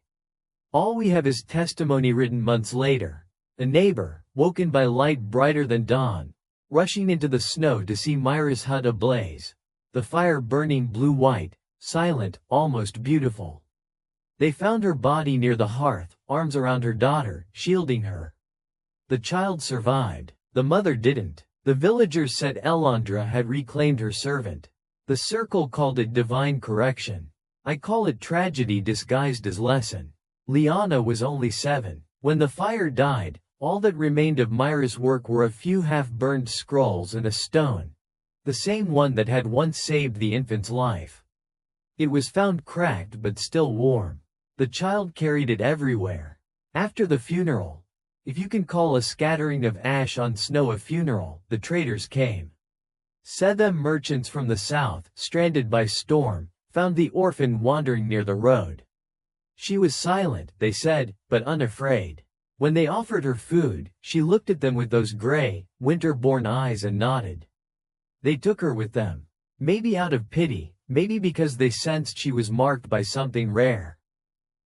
Speaker 1: All we have is testimony written months later. A neighbor, woken by light brighter than dawn, rushing into the snow to see Myra's hut ablaze, the fire burning blue-white, silent, almost beautiful. They found her body near the hearth, arms around her daughter, shielding her. The child survived. The mother didn't. The villagers said Elandra had reclaimed her servant. The circle called it divine correction. I call it tragedy disguised as lesson. Liana was only 7. When the fire died, all that remained of Myra's work were a few half-burned scrolls and a stone, the same one that had once saved the infant's life. It was found cracked but still warm. The child carried it everywhere. After the funeral, if you can call a scattering of ash on snow a funeral, the traders came. Setham merchants from the south, stranded by storm, found the orphan wandering near the road. She was silent, they said, but unafraid. When they offered her food, she looked at them with those gray, winter-born eyes and nodded. They took her with them. Maybe out of pity, maybe because they sensed she was marked by something rare.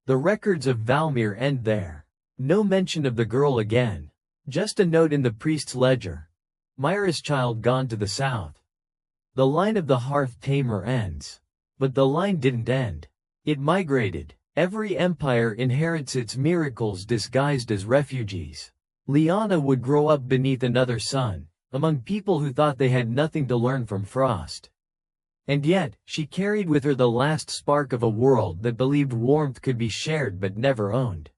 Speaker 1: The records of Valmir end there. No mention of the girl again. Just a note in the priest's ledger. Myra's child gone to the south. The line of the hearth tamer ends. But the line didn't end. It migrated. Every empire inherits its miracles disguised as refugees. Liana would grow up beneath another sun, among people who thought they had nothing to learn from frost. And yet, she carried with her the last spark of a world that believed warmth could be shared but never owned.